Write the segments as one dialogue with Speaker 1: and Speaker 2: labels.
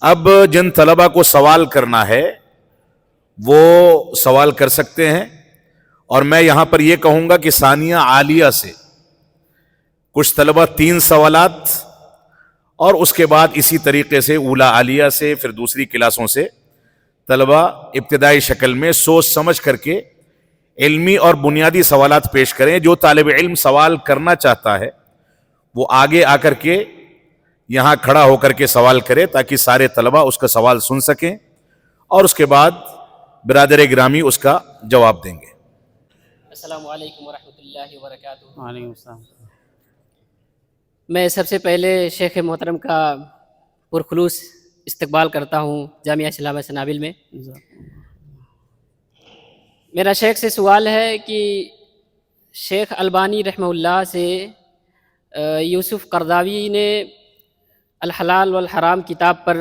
Speaker 1: اب جن طلبہ کو سوال کرنا ہے وہ سوال کر سکتے ہیں، اور میں یہاں پر یہ کہوں گا کہ ثانیہ عالیہ سے کچھ طلبہ 3 سوالات، اور اس کے بعد اسی طریقے سے اولا عالیہ سے، پھر دوسری کلاسوں سے طلبہ ابتدائی شکل میں سوچ سمجھ کر کے علمی اور بنیادی سوالات پیش کریں۔ جو طالب علم سوال کرنا چاہتا ہے وہ آگے آ کر کے یہاں کھڑا ہو کر کے سوال کرے، تاکہ سارے طلبہ اس کا سوال سن سکیں، اور اس کے بعد برادر گرامی اس کا جواب دیں گے۔
Speaker 2: السلام علیکم ورحمۃ اللہ وبرکاتہ۔
Speaker 3: وعلیکم السلام۔
Speaker 2: میں سب سے پہلے شیخ محترم کا پرخلوص استقبال کرتا ہوں جامعہ اسلامیہ سنابل میں۔ میرا شیخ سے سوال ہے کہ شیخ البانی رحمہ اللہ سے یوسف قرضاوی نے الحلال والحرام کتاب پر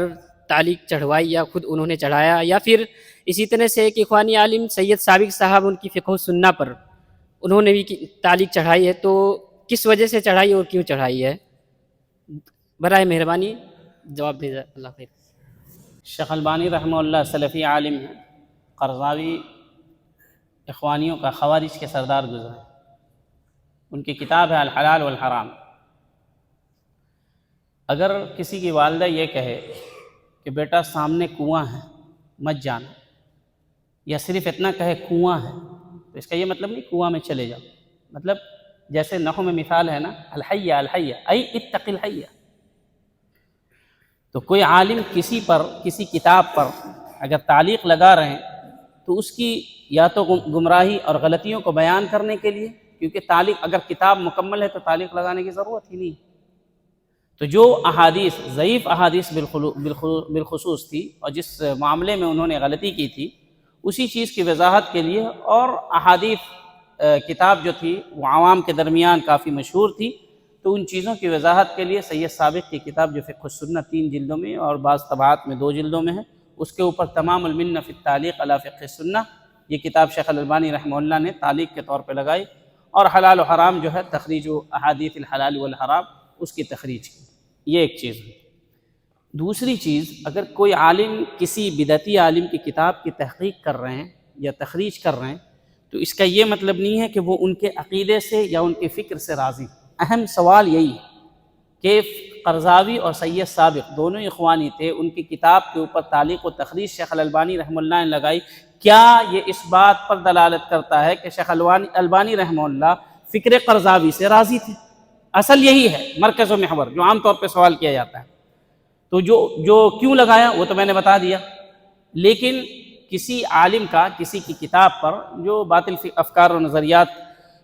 Speaker 2: تعلیق چڑھوائی، یا خود انہوں نے چڑھایا، یا پھر اسی طرح سے ایک اخوانی عالم سید سابق صاحب ان کی فقہ و سنہ پر انہوں نے بھی تعلیق چڑھائی ہے، تو کس وجہ سے چڑھائی اور کیوں چڑھائی ہے؟ برائے مہربانی جواب دیں، اللہ خیر۔
Speaker 3: شیخ البانی رحمہ اللہ سلفی عالم ہیں، قرضاوی اخوانیوں کا خوارج کے سردار گزرے، ان کی کتاب ہے الحلال والحرام۔ اگر کسی کی والدہ یہ کہے کہ بیٹا سامنے کنواں ہے مت جانا، یا صرف اتنا کہے کنواں ہے، تو اس کا یہ مطلب نہیں کنواں میں چلے جاؤ، مطلب جیسے نحو میں مثال ہے نا، الحیہ الحیہ ای اتق الحیہ۔ تو کوئی عالم کسی پر، کسی کتاب پر اگر تعلیق لگا رہے ہیں تو اس کی یا تو گمراہی اور غلطیوں کو بیان کرنے کے لیے، کیونکہ تعلیق اگر کتاب مکمل ہے تو تعلیق لگانے کی ضرورت ہی نہیں، تو جو احادیث ضعیف احادیث بالخصوص تھی اور جس معاملے میں انہوں نے غلطی کی تھی اسی چیز کی وضاحت کے لیے، اور احادیث کتاب جو تھی وہ عوام کے درمیان کافی مشہور تھی، تو ان چیزوں کی وضاحت کے لیے سید سابق کی کتاب جو فقہ السنہ 3 جلدوں میں اور بعض طبعات میں 2 جلدوں میں ہے، اس کے اوپر تمام المنہ فی التعلیق علی فقہ السنہ، یہ کتاب شیخ البانی رحمہ اللہ نے تعلیق کے طور پہ لگائی، اور حلال و حرام جو ہے تخریج و احادیث الحلال والحرام اس کی تخریج کی۔ یہ ایک چیز ہے۔ دوسری چیز، اگر کوئی عالم کسی بدعتی عالم کی کتاب کی تحقیق کر رہے ہیں یا تخریج کر رہے ہیں تو اس کا یہ مطلب نہیں ہے کہ وہ ان کے عقیدے سے یا ان کے فکر سے راضی۔ اہم سوال یہی ہے کہ قرضاوی اور سید سابق دونوں اخوانی تھے، ان کی کتاب کے اوپر تعلیق و تخریج شیخ البانی رحمہ اللہ نے لگائی، کیا یہ اس بات پر دلالت کرتا ہے کہ شیخ البانی رحمہ اللہ فکر قرضاوی سے راضی تھے؟ اصل یہی ہے مرکز و محور جو عام طور پہ سوال کیا جاتا ہے۔ تو جو کیوں لگایا وہ تو میں نے بتا دیا، لیکن کسی عالم کا کسی کی کتاب پر جو باطل افکار و نظریات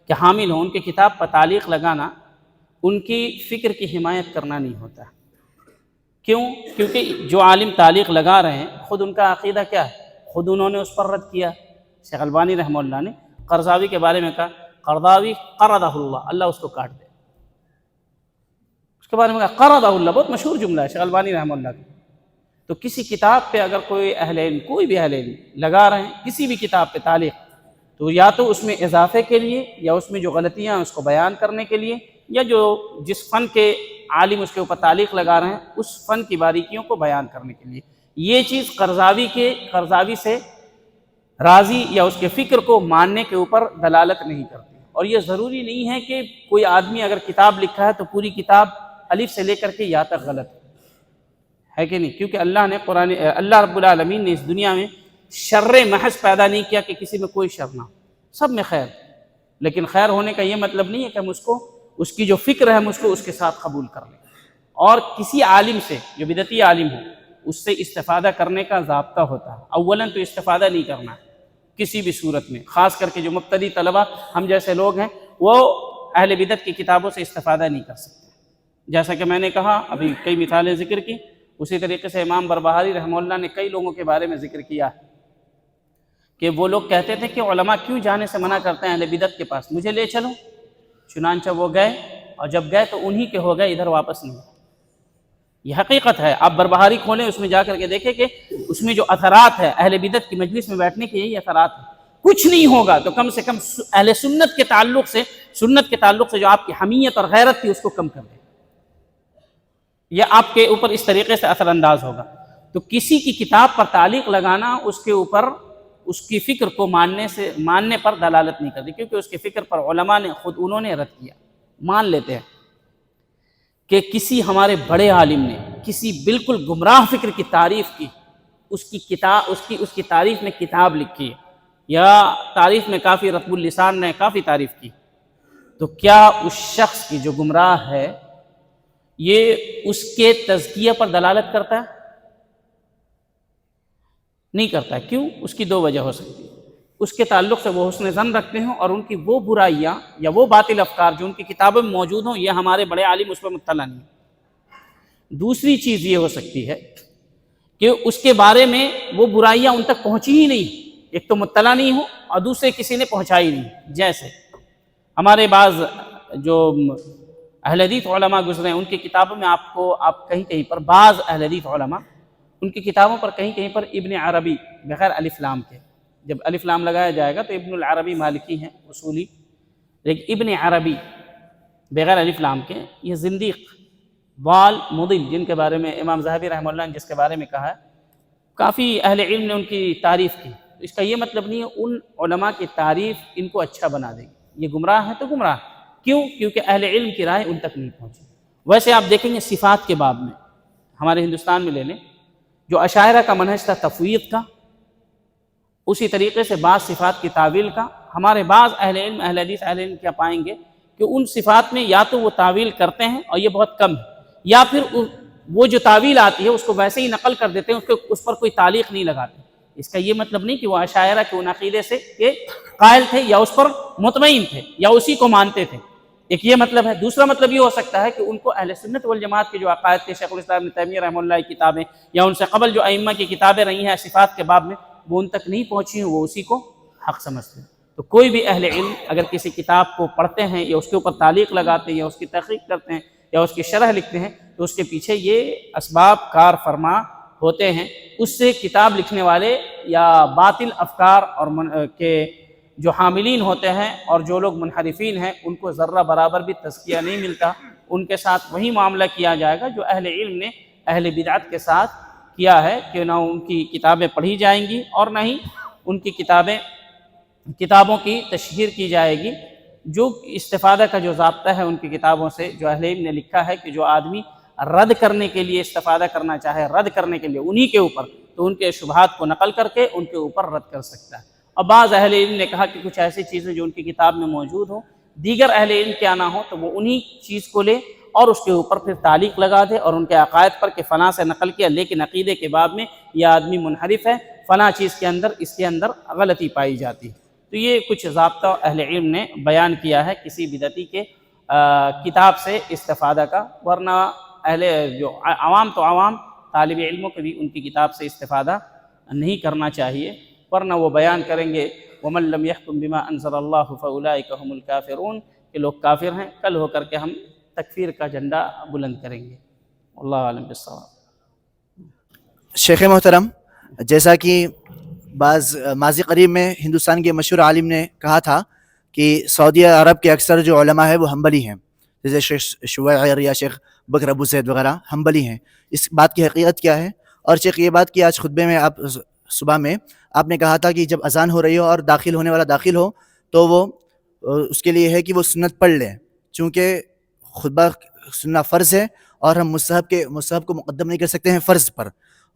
Speaker 3: کے حامل ہوں، ان کی کتاب پر تعلیق لگانا ان کی فکر کی حمایت کرنا نہیں ہوتا۔ کیوں؟ کیونکہ جو عالم تعلیق لگا رہے ہیں خود ان کا عقیدہ کیا ہے، خود انہوں نے اس پر رد کیا۔ شیخ البانی رحمہ اللہ نے قرضاوی کے بارے میں کہا قرضاوی قرضہ اللہ، اللہ اس کو کاٹ دے۔ اس کے بارے میں کہا قرضہ اللہ، بہت مشہور جملہ ہے شیخ البانی رحمہ اللہ کا۔ تو کسی کتاب پہ اگر کوئی اہل علم، کوئی بھی اہل علم لگا رہے ہیں کسی بھی کتاب پہ تعلیق، تو یا تو اس میں اضافے کے لیے، یا اس میں جو غلطیاں ہیں اس کو بیان کرنے کے لیے، یا جو جس فن کے عالم اس کے اوپر تعلیق لگا رہے ہیں اس فن کی باریکیوں کو بیان کرنے کے لیے۔ یہ چیز قرضاوی سے راضی یا اس کے فکر کو ماننے کے اوپر دلالت نہیں کرتی۔ اور یہ ضروری نہیں ہے کہ کوئی آدمی اگر کتاب لکھا ہے تو پوری کتاب الف سے لے کر کے یا تک غلط ہے کہ نہیں، کیونکہ اللہ رب العالمین نے اس دنیا میں شر محض پیدا نہیں کیا کہ کسی میں کوئی شر نہ ہو، سب میں خیر۔ لیکن خیر ہونے کا یہ مطلب نہیں ہے کہ ہم اس کی جو فکر ہے ہم اس کو اس کے ساتھ قبول کر لیں۔ اور کسی عالم سے جو بدعتی عالم ہو اس سے استفادہ کرنے کا ضابطہ ہوتا ہے۔ اولاً تو استفادہ نہیں کرنا ہے کسی بھی صورت میں، خاص کر کے جو مبتدی طلبہ ہم جیسے لوگ ہیں وہ اہل بدعت کی کتابوں سے استفادہ نہیں کر سکتے۔ جیسا کہ میں نے کہا ابھی کئی مثالیں ذکر کی، اسی طریقے سے امام بربہاری رحمہ اللہ نے کئی لوگوں کے بارے میں ذکر کیا ہے کہ وہ لوگ کہتے تھے کہ علماء کیوں جانے سے منع کرتے ہیں اہل بدعت کے پاس، مجھے لے چلو۔ چنانچہ وہ گئے، اور جب گئے تو انہی کے ہو گئے، ادھر واپس نہیں۔ یہ حقیقت ہے، آپ بربہاری کھولیں اس میں جا کر کے دیکھیں کہ اس میں جو اثرات ہے اہل بدعت کی مجلس میں بیٹھنے کے یہی اثرات ہیں۔ کچھ نہیں ہوگا تو کم سے کم اہل سنت کے تعلق سے جو آپ کی حمیت اور غیرت تھی اس کو کم کر دیں، یہ آپ کے اوپر اس طریقے سے اثر انداز ہوگا۔ تو کسی کی کتاب پر تعلیق لگانا اس کے اوپر اس کی فکر کو ماننے پر دلالت نہیں کرتی، کیونکہ اس کی فکر پر علماء نے خود انہوں نے رد کیا۔ مان لیتے ہیں کہ کسی ہمارے بڑے عالم نے کسی بالکل گمراہ فکر کی تعریف کی، اس کی تعریف میں کتاب لکھی ہے، یا تعریف میں کافی رطب اللسان نے کافی تعریف کی، تو کیا اس شخص کی جو گمراہ ہے یہ اس کے تزکیہ پر دلالت کرتا ہے؟ نہیں کرتا ہے۔ کیوں؟ اس کی دو وجہ ہو سکتی ہے۔ اس کے تعلق سے وہ حسن ظن رکھتے ہیں، اور ان کی وہ برائیاں یا وہ باطل افکار جو ان کی کتابوں میں موجود ہوں، یہ ہمارے بڑے عالم اس پر مطلع نہیں ہیں۔ دوسری چیز یہ ہو سکتی ہے کہ اس کے بارے میں وہ برائیاں ان تک پہنچی ہی نہیں، ایک تو مطلع نہیں ہو اور دوسرے کسی نے پہنچائی نہیں۔ جیسے ہمارے بعض جو اہل حدیث علماء گزرے ہیں، ان کی کتابوں میں آپ کہیں پر بعض اہل حدیث علماء ان کی کتابوں پر کہیں پر ابن عربی بغیر الف لام کے، جب الف لام لگایا جائے گا تو ابن العربی مالکی ہیں اصولی، لیکن ابن عربی بغیر الف لام کے یہ زندیق ضال مضل، جن کے بارے میں امام ذہبی رحمہ اللہ نے جس کے بارے میں کہا ہے، کافی اہل علم نے ان کی تعریف کی۔ اس کا یہ مطلب نہیں ہے ان علماء کی تعریف ان کو اچھا بنا دے گی، یہ گمراہ ہے تو گمراہ۔ کیوں؟ کیونکہ اہل علم کی رائے ان تک نہیں پہنچی۔ ویسے آپ دیکھیں گے صفات کے باب میں ہمارے ہندوستان میں لے لیں، جو اشاعرہ کا منہج تھا تفویض کا، اسی طریقے سے بعض صفات کی تعویل کا، ہمارے بعض اہل علم اہل حدیث اہل علم کیا پائیں گے کہ ان صفات میں یا تو وہ تعویل کرتے ہیں اور یہ بہت کم ہے، یا پھر وہ جو تعویل آتی ہے اس کو ویسے ہی نقل کر دیتے ہیں، اس پر کوئی تعلیق نہیں لگاتے۔ اس کا یہ مطلب نہیں کہ وہ اشاعرہ کے ان عقیدے سے کہ قائل تھے یا اس پر مطمئن تھے یا اسی کو مانتے تھے، ایک یہ مطلب ہے۔ دوسرا مطلب یہ ہو سکتا ہے کہ ان کو اہل سنت والجماعت کے جو عقائد تھے، شیخ الاسلام ابن تیمیہ رحمہ اللہ کی کتابیں یا ان سے قبل جو ائمہ کی کتابیں رہی ہیں صفات کے باب میں، وہ ان تک نہیں پہنچی ہیں، وہ اسی کو حق سمجھتے ہیں۔ تو کوئی بھی اہل علم اگر کسی کتاب کو پڑھتے ہیں یا اس کے اوپر تعلیق لگاتے ہیں یا اس کی تحقیق کرتے ہیں یا اس کی شرح لکھتے ہیں، تو اس کے پیچھے یہ اسباب کار فرما ہوتے ہیں۔ اس سے کتاب لکھنے والے یا باطل افکار اور کے جو حاملین ہوتے ہیں اور جو لوگ منحرفین ہیں، ان کو ذرہ برابر بھی تزکیہ نہیں ملتا، ان کے ساتھ وہی معاملہ کیا جائے گا جو اہل علم نے اہل بدعت کے ساتھ کیا ہے، کہ نہ ان کی کتابیں پڑھی جائیں گی اور نہ ہی ان کی کتابوں کی تشہیر کی جائے گی۔ جو استفادہ کا جو ضابطہ ہے ان کی کتابوں سے، جو اہل علم نے لکھا ہے کہ جو آدمی رد کرنے کے لیے استفادہ کرنا چاہے، رد کرنے کے لیے انہی کے اوپر، تو ان کے شبہات کو نقل کر کے ان کے اوپر رد کر سکتا ہے۔ اور بعض اہل علم نے کہا کہ کچھ ایسی چیزیں جو ان کی کتاب میں موجود ہوں، دیگر اہل علم کیا نہ ہو، تو وہ انہی چیز کو لے اور اس کے اوپر پھر تعلیق لگا دے، اور ان کے عقائد پر کہ فلاں سے نقل کیا، لیکن عقیدے کے باب میں یہ آدمی منحرف ہے، فلاں چیز کے اندر اس کے اندر غلطی پائی جاتی ہے۔ تو یہ کچھ ضابطہ اہل علم نے بیان کیا ہے کسی بدعتی کے کتاب سے استفادہ کا، ورنہ جو عوام تو عوام طالب علموں کو بھی ان کی کتاب سے استفادہ نہیں کرنا چاہیے، ورنہ وہ بیان کریں گے وَمَن لَّمْ يَحْكُم بِمَا أَنزَلَ اللَّهُ فَأُولَٰئِكَ هُمُ الْكَافِرُونَ، کہ لوگ کافر ہیں، کل ہو کر کے ہم تکفیر کا جھنڈا بلند کریں گے۔ اللہ عالم بالصواب۔
Speaker 4: شیخ محترم، جیسا کہ ماضی قریب میں ہندوستان کے مشہور عالم نے کہا تھا کہ سعودی عرب کے اکثر جو علماء ہیں وہ حنبلی ہیں، جیسے شیخ شوائر یا شیخ بکر ابو زید وغیرہ حنبلی ہیں، اس بات کی حقیقت کیا ہے؟ اور شیخ یہ بات کہ آج خطبے میں صبح میں آپ نے کہا تھا کہ جب اذان ہو رہی ہو اور داخل ہونے والا داخل ہو تو وہ اس کے لیے ہے کہ وہ سنت پڑھ لے، چونکہ خطبہ سننا فرض ہے اور ہم مستحب کو مقدم نہیں کر سکتے ہیں فرض پر۔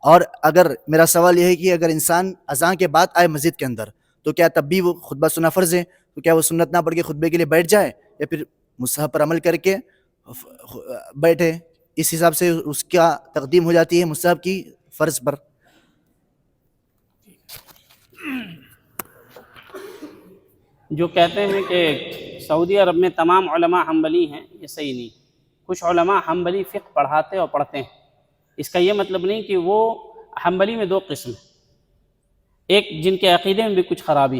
Speaker 4: اور اگر میرا سوال یہ ہے کہ اگر انسان اذان کے بعد آئے مسجد کے اندر تو کیا تب بھی وہ خطبہ سننا فرض ہے؟ تو کیا وہ سنت نہ پڑھ کے خطبے کے لیے بیٹھ جائے یا پھر مستحب پر عمل کر کے بیٹھے؟ اس حساب سے اس کا تقدیم ہو جاتی ہے مستحب کی فرض پر۔
Speaker 3: جو کہتے ہیں کہ سعودی عرب میں تمام علماء حنبلی ہیں، یہ صحیح نہیں۔ کچھ علماء حنبلی فقہ پڑھاتے اور پڑھتے ہیں، اس کا یہ مطلب نہیں کہ وہ حنبلی میں دو قسم ہیں، ایک جن کے عقیدے میں بھی کچھ خرابی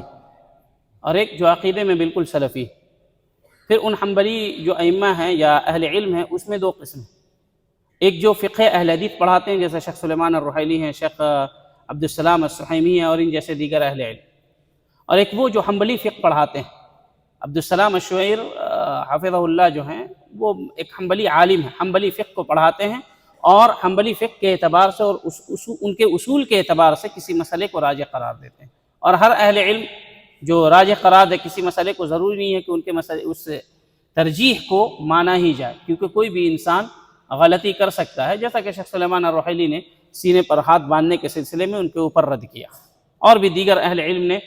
Speaker 3: اور ایک جو عقیدے میں بالکل سلفی۔ پھر ان حنبلی جو ائمہ ہیں یا اہل علم ہیں اس میں دو قسم ہیں، ایک جو فقہ اہل حدیث پڑھاتے ہیں جیسے شیخ سلیمان الرحیلی ہیں، شیخ عبدالسلام السحیمی ہیں اور ان جیسے دیگر اہل علم، اور ایک وہ جو حنبلی فقہ پڑھاتے ہیں۔ عبدالسلام الشعیر حافظہ اللہ جو ہیں وہ ایک حنبلی عالم ہیں، حنبلی فقہ کو پڑھاتے ہیں اور حنبلی فقہ کے اعتبار سے اور ان کے اصول کے اعتبار سے کسی مسئلے کو راجح قرار دیتے ہیں. اور ہر اہل علم جو راجح قرار دے کسی مسئلے کو، ضروری نہیں ہے کہ ان کے مسئلے اس ترجیح کو مانا ہی جائے، کیونکہ کوئی بھی انسان غلطی کر سکتا ہے، جیسا کہ شیخ سلیمان الرحیلی نے سینے پر ہاتھ باندھنے کے سلسلے میں ان کے اوپر رد کیا، اور بھی دیگر اہل علم نے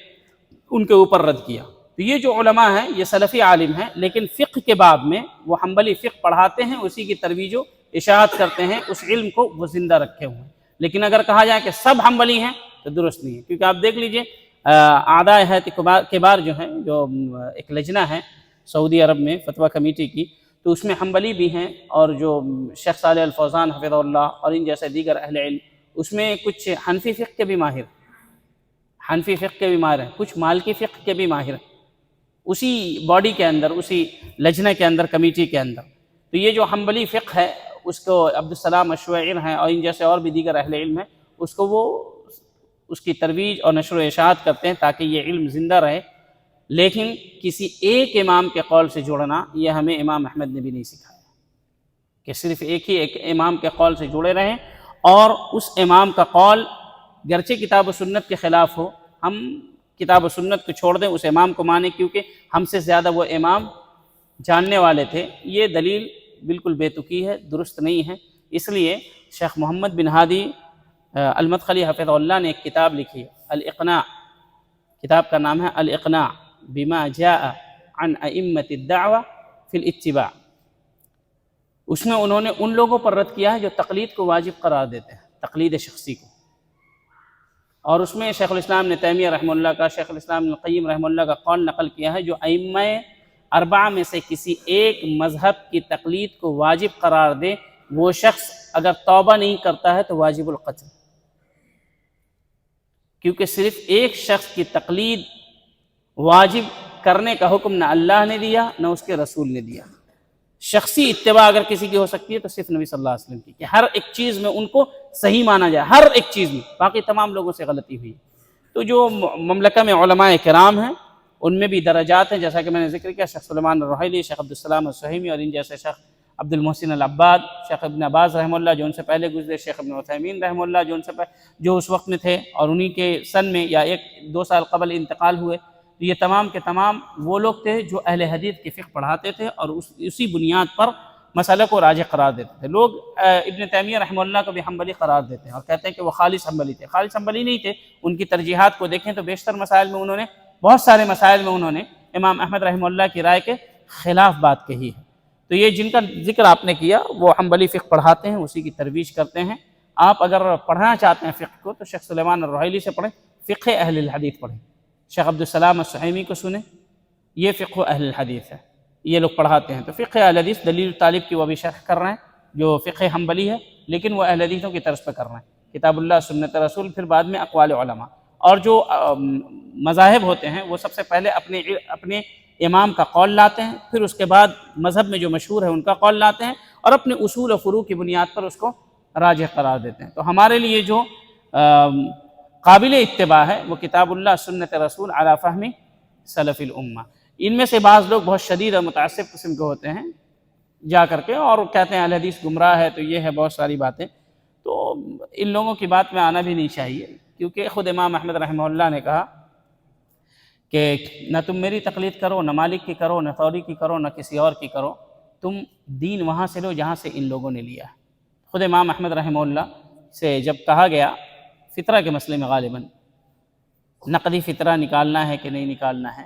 Speaker 3: ان کے اوپر رد کیا. تو یہ جو علماء ہیں یہ سلفی عالم ہیں، لیکن فقہ کے باب میں وہ حنبلی فقہ پڑھاتے ہیں، اسی کی ترویج و اشاعت کرتے ہیں، اس علم کو وہ زندہ رکھے ہوئے ہیں. لیکن اگر کہا جائے کہ سب حنبلی ہیں تو درست نہیں ہے، کیونکہ آپ دیکھ لیجئے اعداء حیات کبار جو ہیں، جو ایک لجنہ ہے سعودی عرب میں فتویٰ کمیٹی کی، تو اس میں حنبلی بھی ہیں، اور جو شیخ صالح الفوزان حفظہ اللہ اور ان جیسے دیگر اہل علم، اس میں کچھ حنفی فقہ کے بھی ماہر ہیں، کچھ مالکی فقہ کے بھی ماہر ہیں، اسی باڈی کے اندر، اسی لجنہ کے اندر، کمیٹی کے اندر. تو یہ جو حنبلی فقہ ہے اس کو عبدالسلام الشویعر ہیں اور ان جیسے اور بھی دیگر اہل علم ہیں، اس کو وہ اس کی ترویج اور نشر و اشاعت کرتے ہیں تاکہ یہ علم زندہ رہے. لیکن کسی ایک امام کے قول سے جڑنا یہ ہمیں امام احمد نے بھی نہیں سکھایا کہ صرف ایک امام کے قول سے جڑے رہیں، اور اس امام کا قول گرچہ کتاب و سنت کے خلاف ہو، ہم کتاب و سنت کو چھوڑ دیں، اس امام کو مانیں کیونکہ ہم سے زیادہ وہ امام جاننے والے تھے. یہ دلیل بالکل بے تکی ہے، درست نہیں ہے. اس لیے شیخ محمد بن ہادی المدخلی حفظہ اللہ نے ایک کتاب لکھی، الاقناع، کتاب کا نام ہے الاقناع بما جاء عن ائمة الدعوة فی الاتباع. اس میں انہوں نے ان لوگوں پر رد کیا ہے جو تقلید کو واجب قرار دیتے ہیں، تقلید شخصی کو. اور اس میں شیخ الاسلام ابن تیمیہ رحمہ اللہ کا، شیخ الاسلام ابن القیم رحمہ اللہ کا قول نقل کیا ہے، جو ائمہ اربعہ میں سے کسی ایک مذہب کی تقلید کو واجب قرار دے، وہ شخص اگر توبہ نہیں کرتا ہے تو واجب القتل. کیونکہ صرف ایک شخص کی تقلید واجب کرنے کا حکم نہ اللہ نے دیا نہ اس کے رسول نے دیا. شخصی اتباع اگر کسی کی ہو سکتی ہے تو صرف نبی صلی اللہ علیہ وسلم کی، کہ ہر ایک چیز میں ان کو صحیح مانا جائے، ہر ایک چیز میں. باقی تمام لوگوں سے غلطی ہوئی. تو جو مملکہ میں علماء کرام ہیں ان میں بھی درجات ہیں، جیسا کہ میں نے ذکر کیا، شیخ سلیمان الرحیلی، شیخ عبدالسلام السہیمی اور ان جیسے شیخ عبد المحسن العباد، شیخ ابن باز رحمہ اللہ جو ان سے پہلے گزرے، شیخ ابن عثیمین رحمہ اللہ جو اس وقت میں تھے اور انہی کے سن میں یا 1-2 سال قبل انتقال ہوئے. تو یہ تمام کے تمام وہ لوگ تھے جو اہل حدیث کی فقہ پڑھاتے تھے اور اسی بنیاد پر مسئلہ کو راجح قرار دیتے تھے. لوگ ابن تیمیہ رحمہ اللہ کو بھی حنبلی قرار دیتے ہیں اور کہتے ہیں کہ وہ خالص حنبلی تھے. خالص حنبلی نہیں تھے. ان کی ترجیحات کو دیکھیں تو بیشتر مسائل میں انہوں نے، بہت سارے مسائل میں انہوں نے امام احمد رحمہ اللہ کی رائے کے خلاف بات کہی ہے. تو یہ جن کا ذکر آپ نے کیا وہ حنبلی فقہ پڑھاتے ہیں، اسی کی ترویج کرتے ہیں. آپ اگر پڑھنا چاہتے ہیں فقہ کو تو شیخ سلیمان الرحیلی سے پڑھیں، فقہ اہل الحدیث پڑھیں. شیخ عبدالسلام السہیمی کو سنیں، یہ فقہ اہل الحدیث ہے، یہ لوگ پڑھاتے ہیں. تو فقہ اہل حدیث دلیل طالب کی وہ بھی شرح کر رہے ہیں جو فقہ حنبلی ہے، لیکن وہ اہل حدیثوں کی طرز پہ کر رہے ہیں، کتاب اللہ سنت رسول، پھر بعد میں اقوال علماء. اور جو مذاہب ہوتے ہیں وہ سب سے پہلے اپنے امام کا قول لاتے ہیں، پھر اس کے بعد مذہب میں جو مشہور ہے ان کا قول لاتے ہیں اور اپنے اصول و فروع کی بنیاد پر اس کو راجح قرار دیتے ہیں. تو ہمارے لیے جو قابل اتباع ہے وہ کتاب اللہ سنت رسول علی فہم سلف الامہ. ان میں سے بعض لوگ بہت شدید اور متعصب قسم کے ہوتے ہیں جا کر کے اور کہتے ہیں اہل حدیث گمراہ ہے، تو یہ ہے بہت ساری باتیں. تو ان لوگوں کی بات میں آنا بھی نہیں چاہیے، کیونکہ خود امام احمد رحمہ اللہ نے کہا کہ نہ تم میری تقلید کرو، نہ مالک کی کرو، نہ ثوری کی کرو، نہ کسی اور کی کرو، تم دین وہاں سے لو جہاں سے ان لوگوں نے لیا ہے. خود امام احمد رحمہ اللہ سے جب کہا گیا فطرہ کے مسئلے میں، غالباً نقدی فطرہ نکالنا ہے کہ نہیں نکالنا ہے،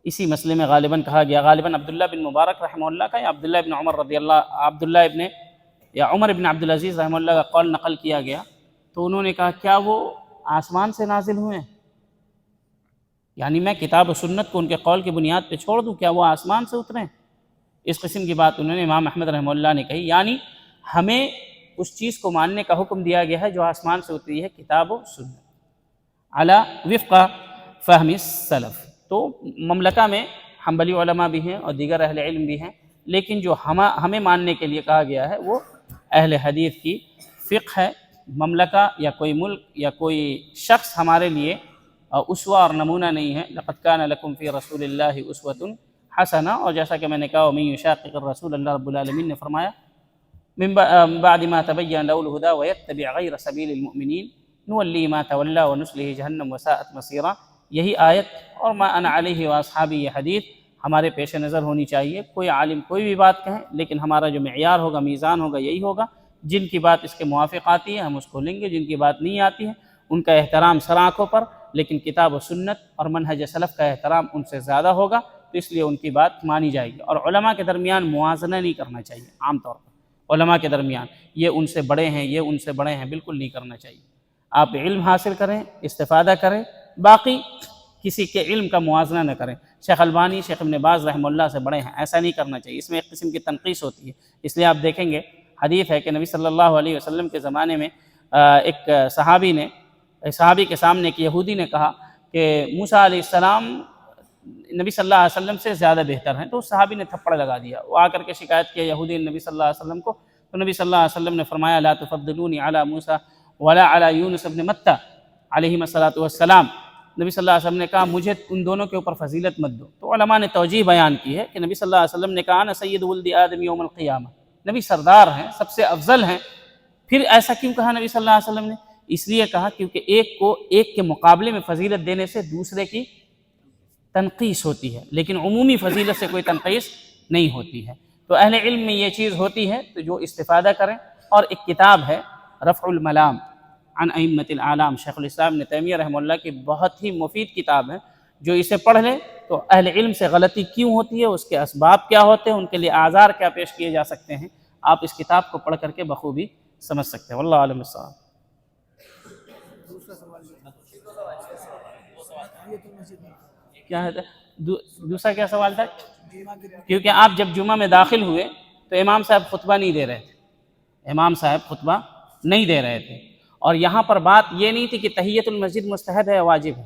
Speaker 3: اسی مسئلے میں غالباً کہا گیا، غالباً عبداللہ بن مبارک رحمہ اللہ کا یا عبداللہ بن عمر رضی اللہ، عمر ابن عبدالعزیز رحمہ اللہ کا قول نقل کیا گیا. تو انہوں نے کہا کیا وہ آسمان سے نازل ہوئے ہیں؟ یعنی میں کتاب و سنت کو ان کے قول کی بنیاد پہ چھوڑ دوں، کیا وہ آسمان سے اترے ہیں؟ اس قسم کی بات انہوں نے امام احمد رحمہ اللہ نے کہی. یعنی ہمیں اس چیز کو ماننے کا حکم دیا گیا ہے جو آسمان سے اتری ہے، کتاب و سنت علی وفق فہم السلف. تو مملکہ میں حنبلی علماء بھی ہیں اور دیگر اہل علم بھی ہیں، لیکن جو ہمیں ماننے کے لیے کہا گیا ہے وہ اہل حدیث کی فقہ ہے. مملکہ یا کوئی ملک یا کوئی شخص ہمارے لیے اسوہ اور نمونہ نہیں ہے. لقد کان لکم فی رسول اللہ اسوۃ حسنہ. اور جیسا کہ میں نے کہا ومن یشاقق الرسول، اللہ رب العالمین نے فرمایا من بعد ما تبين له الهدى ويتبع غير سبيل المؤمنين نولي ما تولى ونصله جہنم وساءت مصيرا. یہی آیت اور ما انا علیہ واصحابی یہ حدیث ہمارے پیش نظر ہونی چاہیے. کوئی عالم کوئی بھی بات کہیں لیکن ہمارا جو معیار ہوگا میزان ہوگا یہی ہوگا. جن کی بات اس کے موافق آتی ہے ہم اس کو لیں گے، جن کی بات نہیں آتی ہے ان کا احترام سر آنکھوں پر، لیکن کتاب و سنت اور منہج سلف کا احترام ان سے زیادہ ہوگا، تو اس لیے ان کی بات مانی جائے گی. اور علماء کے درمیان موازنہ نہیں کرنا چاہیے. عام طور پر علماء کے درمیان یہ ان سے بڑے ہیں یہ ان سے بڑے ہیں بالکل نہیں کرنا چاہیے. آپ علم حاصل کریں، استفادہ کریں، باقی کسی کے علم کا موازنہ نہ کریں. شیخ البانی شیخ ابن باز رحمہ اللہ سے بڑے ہیں، ایسا نہیں کرنا چاہیے. اس میں ایک قسم کی تنقیص ہوتی ہے. اس لیے آپ دیکھیں گے حدیث ہے کہ نبی صلی اللہ علیہ وسلم کے زمانے میں ایک صحابی کے سامنے ایک یہودی نے کہا کہ موسیٰ علیہ السلام نبی صلی اللہ علیہ وسلم سے زیادہ بہتر ہیں. تو اس صحابی نے تھپڑ لگا دیا. وہ آ کر کے شکایت کیا یہودی نبی صلی اللہ علیہ وسلم کو. تو نبی صلی اللہ علیہ وسلم نے فرمایا لا تفضلونی علی موسیٰ ولا علی یونس ابن متى علیہم الصلاۃ والسلام. نبی صلی اللہ علیہ وسلم نے کہا مجھے ان دونوں کے اوپر فضیلت مت دو. تو علماء نے توجیہ بیان کی ہے کہ نبی صلی اللہ علیہ وسلم نے کہا انا سید ولد آدم یوم القیامہ. نبی سردار ہیں، سب سے افضل ہیں. پھر ایسا کیوں کہا نبی صلی اللہ علیہ وسلم نے؟ اس لیے کہا کیونکہ ایک کو ایک کے مقابلے میں فضیلت دینے سے دوسرے کی تنقیص ہوتی ہے، لیکن عمومی فضیلت سے کوئی تنقیص نہیں ہوتی ہے. تو اہل علم میں یہ چیز ہوتی ہے تو جو استفادہ کریں. اور ایک کتاب ہے رفع الملام عن ائمۃ الاعلام، شیخ الاسلام ابن تیمیہ رحمہ اللہ کی بہت ہی مفید کتاب ہے. جو اسے پڑھ لے تو اہل علم سے غلطی کیوں ہوتی ہے، اس کے اسباب کیا ہوتے ہیں، ان کے لیے اعذار کیا پیش کیے جا سکتے ہیں، آپ اس کتاب کو پڑھ کر کے بخوبی سمجھ سکتے ہیں. واللہ عالم الصواب. کیا ہے دوسرا کیا سوال تھا؟ کیونکہ آپ جب جمعہ میں داخل ہوئے تو امام صاحب خطبہ نہیں دے رہے تھے. امام صاحب خطبہ نہیں دے رہے تھے. اور یہاں پر بات یہ نہیں تھی کہ تحیۃ المسجد مستحب ہے یا واجب ہے.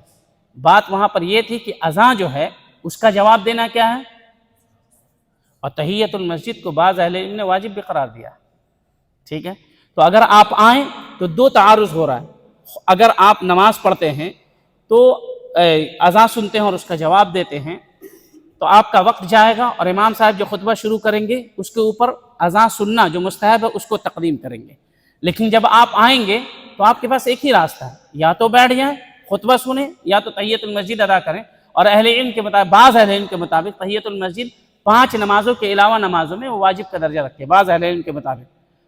Speaker 3: بات وہاں پر یہ تھی کہ اذان جو ہے اس کا جواب دینا کیا ہے. اور تحیۃ المسجد کو بعض اہل علم نے واجب بھی قرار دیا. ٹھیک ہے، تو اگر آپ آئیں تو دو تعارض ہو رہا ہے. اگر آپ نماز پڑھتے ہیں تو اذان سنتے ہیں اور اس کا جواب دیتے ہیں تو آپ کا وقت جائے گا، اور امام صاحب جو خطبہ شروع کریں گے اس کے اوپر اذان سننا جو مستحب ہے اس کو تقدیم کریں گے. لیکن جب آپ آئیں گے تو آپ کے پاس ایک ہی راستہ ہے، یا تو بیٹھ جائیں خطبہ سنیں یا تو تحیۃ المسجد ادا کریں. اور اہل علم کے مطابق، بعض اہل علم کے مطابق تحیۃ المسجد 5 نمازوں کے علاوہ نمازوں میں وہ واجب کا درجہ رکھتے ہیں بعض اہل علم کے مطابق.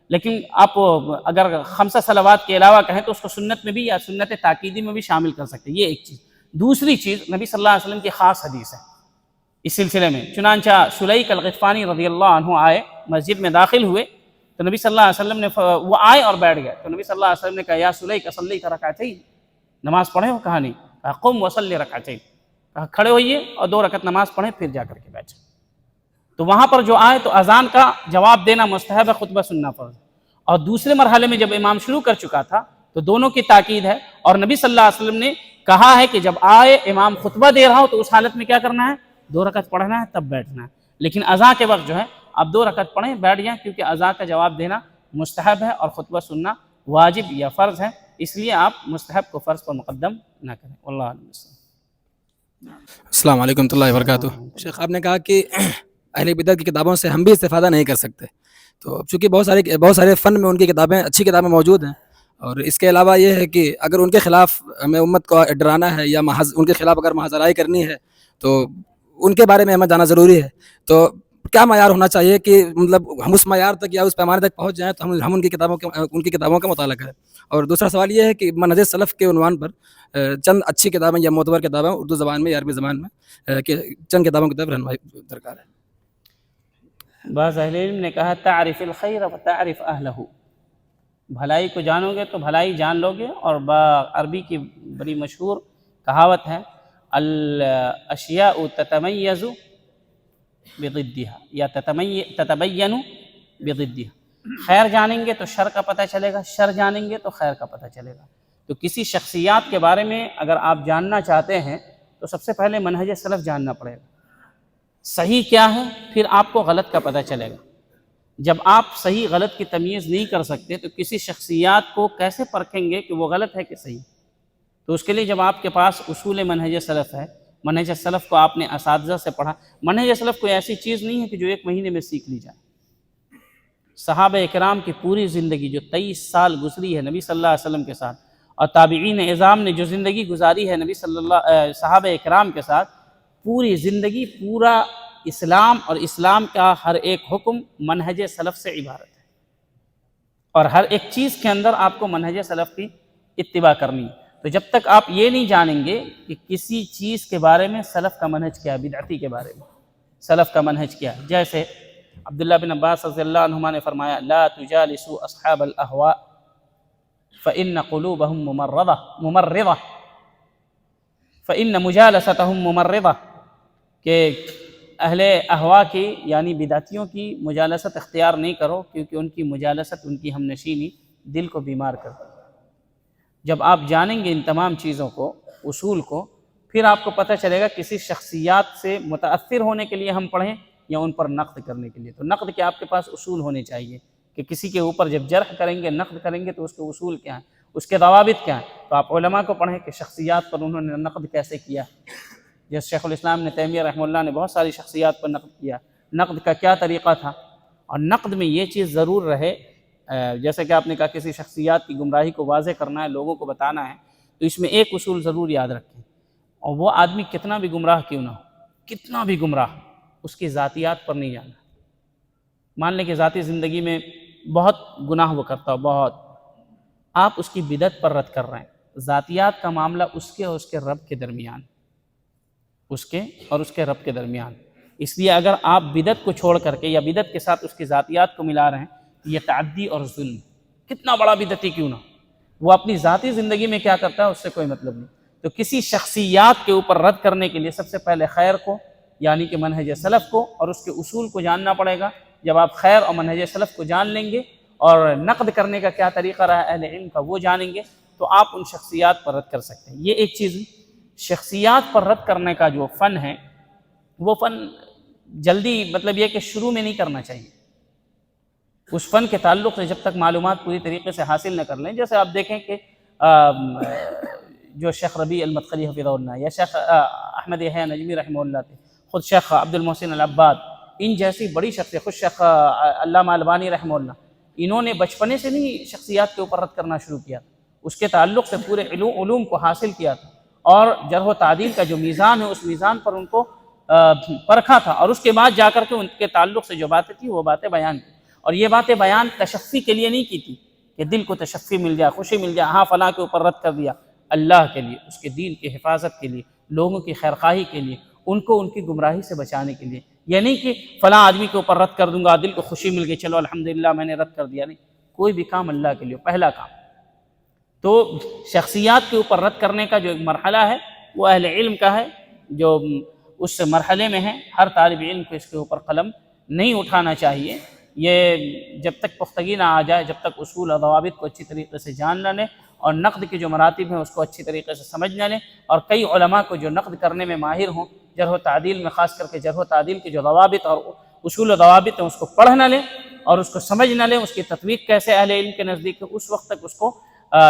Speaker 3: لیکن آپ اگر 5 صلوات کے علاوہ کہیں تو اس کو سنت میں بھی یا سنت تاکیدی میں بھی شامل کر سکتے ہیں. یہ ایک چیز. دوسری چیز نبی صلی اللہ علیہ وسلم کی خاص حدیث ہے اس سلسلے میں. چنانچہ سلیک الغطفانی رضی اللہ عنہ آئے، مسجد میں داخل ہوئے تو نبی صلی اللہ علیہ وسلم نے وہ آئے اور بیٹھ گئے. تو نبی صلی اللہ علیہ وسلم نے کہا یا سلیک اصلیت رکعتین، نماز پڑھے ہو؟ کہا نہیں. کہا قم وصلی رکعتین، کہا کھڑے ہوئیے اور 2 رکعت نماز پڑھیں پھر جا کر کے بیٹھے. تو وہاں پر جو آئے تو اذان کا جواب دینا مستحب ہے، خطبہ سننا فرض. اور دوسرے مرحلے میں جب امام شروع کر چکا تھا تو دونوں کی تاکید ہے. اور نبی صلی اللہ علیہ وسلم نے کہا ہے کہ جب آئے امام خطبہ دے رہا ہو تو اس حالت میں کیا کرنا ہے؟ 2 رکعت پڑھنا ہے تب بیٹھنا ہے. لیکن اذان کے وقت جو ہے آپ 2 رکعت پڑھیں بیٹھ جائیں، کیونکہ اذان کا جواب دینا مستحب ہے اور خطبہ سننا واجب یا فرض ہے. اس لیے آپ مستحب کو فرض پر مقدم نہ کریں. واللہ عالم.
Speaker 5: السلام علیکم ورحمۃ اللہ وبرکاتہ. شیخ آپ نے کہا کہ اہل بدعت کی کتابوں سے ہم بھی استفادہ نہیں کر سکتے. تو چونکہ بہت سارے فن میں ان کی کتابیں اچھی کتابیں موجود ہیں، اور اس کے علاوہ یہ ہے کہ اگر ان کے خلاف ہمیں امت کو ڈرانا ہے یا ان کے خلاف اگر محاذرائی کرنی ہے تو ان کے بارے میں ہمیں جانا ضروری ہے. تو کیا معیار ہونا چاہیے کہ مطلب ہم اس معیار تک یا اس پیمانے تک پہنچ جائیں تو ہم ان کی کتابوں کا مطالعہ کریں. اور دوسرا سوال یہ ہے کہ منہج سلف کے عنوان پر چند اچھی کتابیں یا معتبر کتابیں اردو زبان میں یا عربی زبان میں کہ چند کتابوں کی طرف رہنمائی درکار ہے.
Speaker 3: بعض اہل علم نے کہا تعرف الخیر وتعرف اہلہ، بھلائی کو جانو گے تو بھلائی جان لو گے. اور عربی کی بڑی مشہور کہاوت ہے الاشیاء تتمیز بضدها یا تتبین بضدها. خیر جانیں گے تو شر کا پتہ چلے گا، شر جانیں گے تو خیر کا پتہ چلے گا. تو کسی شخصیات کے بارے میں اگر آپ جاننا چاہتے ہیں تو سب سے پہلے منہج سلف جاننا پڑے گا. صحیح کیا ہے پھر آپ کو غلط کا پتہ چلے گا. جب آپ صحیح غلط کی تمیز نہیں کر سکتے تو کسی شخصیات کو کیسے پرکھیں گے کہ وہ غلط ہے کہ صحیح؟ تو اس کے لیے جب آپ کے پاس اصول منہج سلف ہے، منہج سلف کو آپ نے اساتذہ سے پڑھا. منہج سلف کوئی ایسی چیز نہیں ہے کہ جو 1 مہینے میں سیکھ لی جائے. صحابہ کرام کی پوری زندگی جو 23 سال گزری ہے نبی صلی اللہ علیہ وسلم کے ساتھ، اور تابعین اعظام نے جو زندگی گزاری ہے نبی صحابہ کرام کے ساتھ، پوری زندگی پورا اسلام اور اسلام کا ہر ایک حکم منہج سلف سے عبارت ہے، اور ہر ایک چیز کے اندر آپ کو منہج سلف کی اتباع کرنی ہے۔ تو جب تک آپ یہ نہیں جانیں گے کہ کسی چیز کے بارے میں سلف کا منہج کیا ہے، بدعتی کے بارے میں سلف کا منہج کیا ہے، جیسے عبداللہ بن عباس رضی اللہ عنہما نے فرمایا لا تجالسوا اصحاب الاہواء فإن قلوبهم ممرضة فإن مجالستهم ممرضة، کہ اہل اہوا کی یعنی بدعتیوں کی مجالست اختیار نہیں کرو، کیونکہ ان کی مجالست، ان کی ہم نشینی دل کو بیمار کرتی۔ جب آپ جانیں گے ان تمام چیزوں کو، اصول کو، پھر آپ کو پتہ چلے گا کسی شخصیات سے متاثر ہونے کے لیے ہم پڑھیں یا ان پر نقد کرنے کے لیے۔ تو نقد کے آپ کے پاس اصول ہونے چاہیے کہ کسی کے اوپر جب جرح کریں گے، نقد کریں گے، تو اس کے اصول کیا ہیں، اس کے ضوابط کیا ہیں۔ تو آپ علماء کو پڑھیں کہ شخصیات پر انہوں نے نقد کیسے کیا، جیسے شیخ الاسلام ابن تیمیہ رحمہ اللہ نے بہت ساری شخصیات پر نقد کیا، نقد کا کیا طریقہ تھا۔ اور نقد میں یہ چیز ضرور رہے، جیسے کہ آپ نے کہا کسی شخصیات کی گمراہی کو واضح کرنا ہے، لوگوں کو بتانا ہے، تو اس میں ایک اصول ضرور یاد رکھیں، اور وہ آدمی کتنا بھی گمراہ کیوں نہ ہو، کتنا بھی گمراہ، اس کی ذاتیات پر نہیں جانا۔ مان لیں کہ ذاتی زندگی میں بہت گناہ وہ کرتا ہو، بہت، آپ اس کی بدعت پر رد کر رہے ہیں۔ ذاتیات کا معاملہ اس کے اور اس کے رب کے درمیان، اس کے اور اس کے رب کے درمیان۔ اس لیے اگر آپ بدعت کو چھوڑ کر کے یا بدعت کے ساتھ اس کی ذاتیات کو ملا رہے ہیں، یہ تعدی اور ظلم، کتنا بڑا بدعتی کیوں نہ ہو، وہ اپنی ذاتی زندگی میں کیا کرتا ہے اس سے کوئی مطلب نہیں۔ تو کسی شخصیات کے اوپر رد کرنے کے لیے سب سے پہلے خیر کو، یعنی کہ منہج سلف کو اور اس کے اصول کو جاننا پڑے گا۔ جب آپ خیر اور منہج سلف کو جان لیں گے اور نقد کرنے کا کیا طریقہ رہا ہے اہل علم کا وہ جانیں گے، تو آپ ان شخصیات پر رد کر سکتے ہیں۔ یہ ایک چیز، شخصیات پر رد کرنے کا جو فن ہے، وہ فن جلدی، مطلب یہ کہ شروع میں نہیں کرنا چاہیے۔ اس فن کے تعلق سے جب تک معلومات پوری طریقے سے حاصل نہ کر لیں، جیسے آپ دیکھیں کہ جو شیخ ربیع المدخلی حفظہ اللہ یا شیخ احمد یحییٰ نجمی رحمہ اللہ تھے، خود شیخ عبد المحسن العباد، ان جیسی بڑی شخصیت، خود شیخ علامہ البانی رحمہ اللہ، انہوں نے بچپنے سے نہیں شخصیات کے اوپر رد کرنا شروع کیا، اس کے تعلق سے پورے علوم کو حاصل کیا تھا، اور جرح و تعدیل کا جو میزان ہے اس میزان پر ان کو پرکھا تھا، اور اس کے بعد جا کر کے ان کے تعلق سے جو باتیں تھیں وہ باتیں بیان کی۔ اور یہ باتیں بیان تشفی کے لیے نہیں کی تھی کہ دل کو تشفی مل جائے، خوشی مل جائے، ہاں فلاں کے اوپر رد کر دیا، اللہ کے لیے، اس کے دین کی حفاظت کے لیے، لوگوں کی خیرخواہی کے لیے، ان کو ان کی گمراہی سے بچانے کے لیے۔ یہ نہیں کہ فلاں آدمی کے اوپر رد کر دوں گا، دل کو خوشی مل گئی، چلو الحمدللہ میں نے رد کر دیا، نہیں، کوئی بھی کام اللہ کے لیے پہلا کام۔ تو شخصیات کے اوپر رد کرنے کا جو ایک مرحلہ ہے وہ اہل علم کا ہے، جو اس مرحلے میں ہے، ہر طالب علم کو اس کے اوپر قلم نہیں اٹھانا چاہیے۔ یہ جب تک پختگی نہ آ جائے، جب تک اصول اور ضوابط کو اچھی طریقے سے جان نہ لیں اور نقد کے جو مراتب ہیں اس کو اچھی طریقے سے سمجھ نہ لیں، اور کئی علماء کو جو نقد کرنے میں ماہر ہوں، جرح و تعدیل میں خاص کر کے جرح و تعدیل کے جو ضوابط اور اصول و ضوابط ہیں اس کو پڑھ نہ لیں اور اس کو سمجھ نہ لیں، اس کی تطبیق کیسے اہل علم کے نزدیک ہے، اس وقت تک اس کو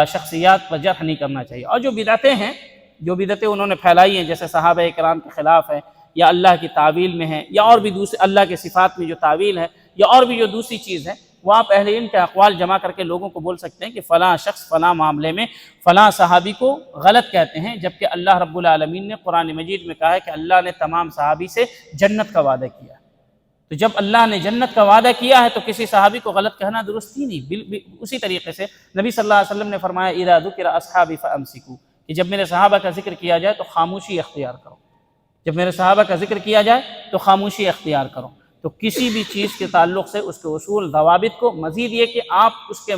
Speaker 3: شخصیات پر جرح نہیں کرنا چاہیے۔ اور جو بدعتیں ہیں، جو بدعتیں انہوں نے پھیلائی ہیں، جیسے صحابہ کرام کے خلاف ہے، یا اللہ کی تعویل میں ہے، یا اور بھی دوسرے اللہ کے صفات میں جو تعویل ہے، یا اور بھی جو دوسری چیز ہے، وہ آپ اہل علم کے اقوال جمع کر کے لوگوں کو بول سکتے ہیں کہ فلاں شخص فلاں معاملے میں فلاں صحابی کو غلط کہتے ہیں، جبکہ اللہ رب العالمین نے قرآن مجید میں کہا ہے کہ اللہ نے تمام صحابی سے جنت کا وعدہ کیا۔ تو جب اللہ نے جنت کا وعدہ کیا ہے تو کسی صحابی کو غلط کہنا درست ہی نہیں۔ اسی طریقے سے نبی صلی اللہ علیہ وسلم نے فرمایا اذا ذکر اصحابی فامسکوا، کہ جب میرے صحابہ کا ذکر کیا جائے تو خاموشی اختیار کرو، جب میرے صحابہ کا ذکر کیا جائے تو خاموشی اختیار کرو۔ تو کسی بھی چیز کے تعلق سے اس کے اصول ضوابط کو، مزید یہ کہ آپ اس کے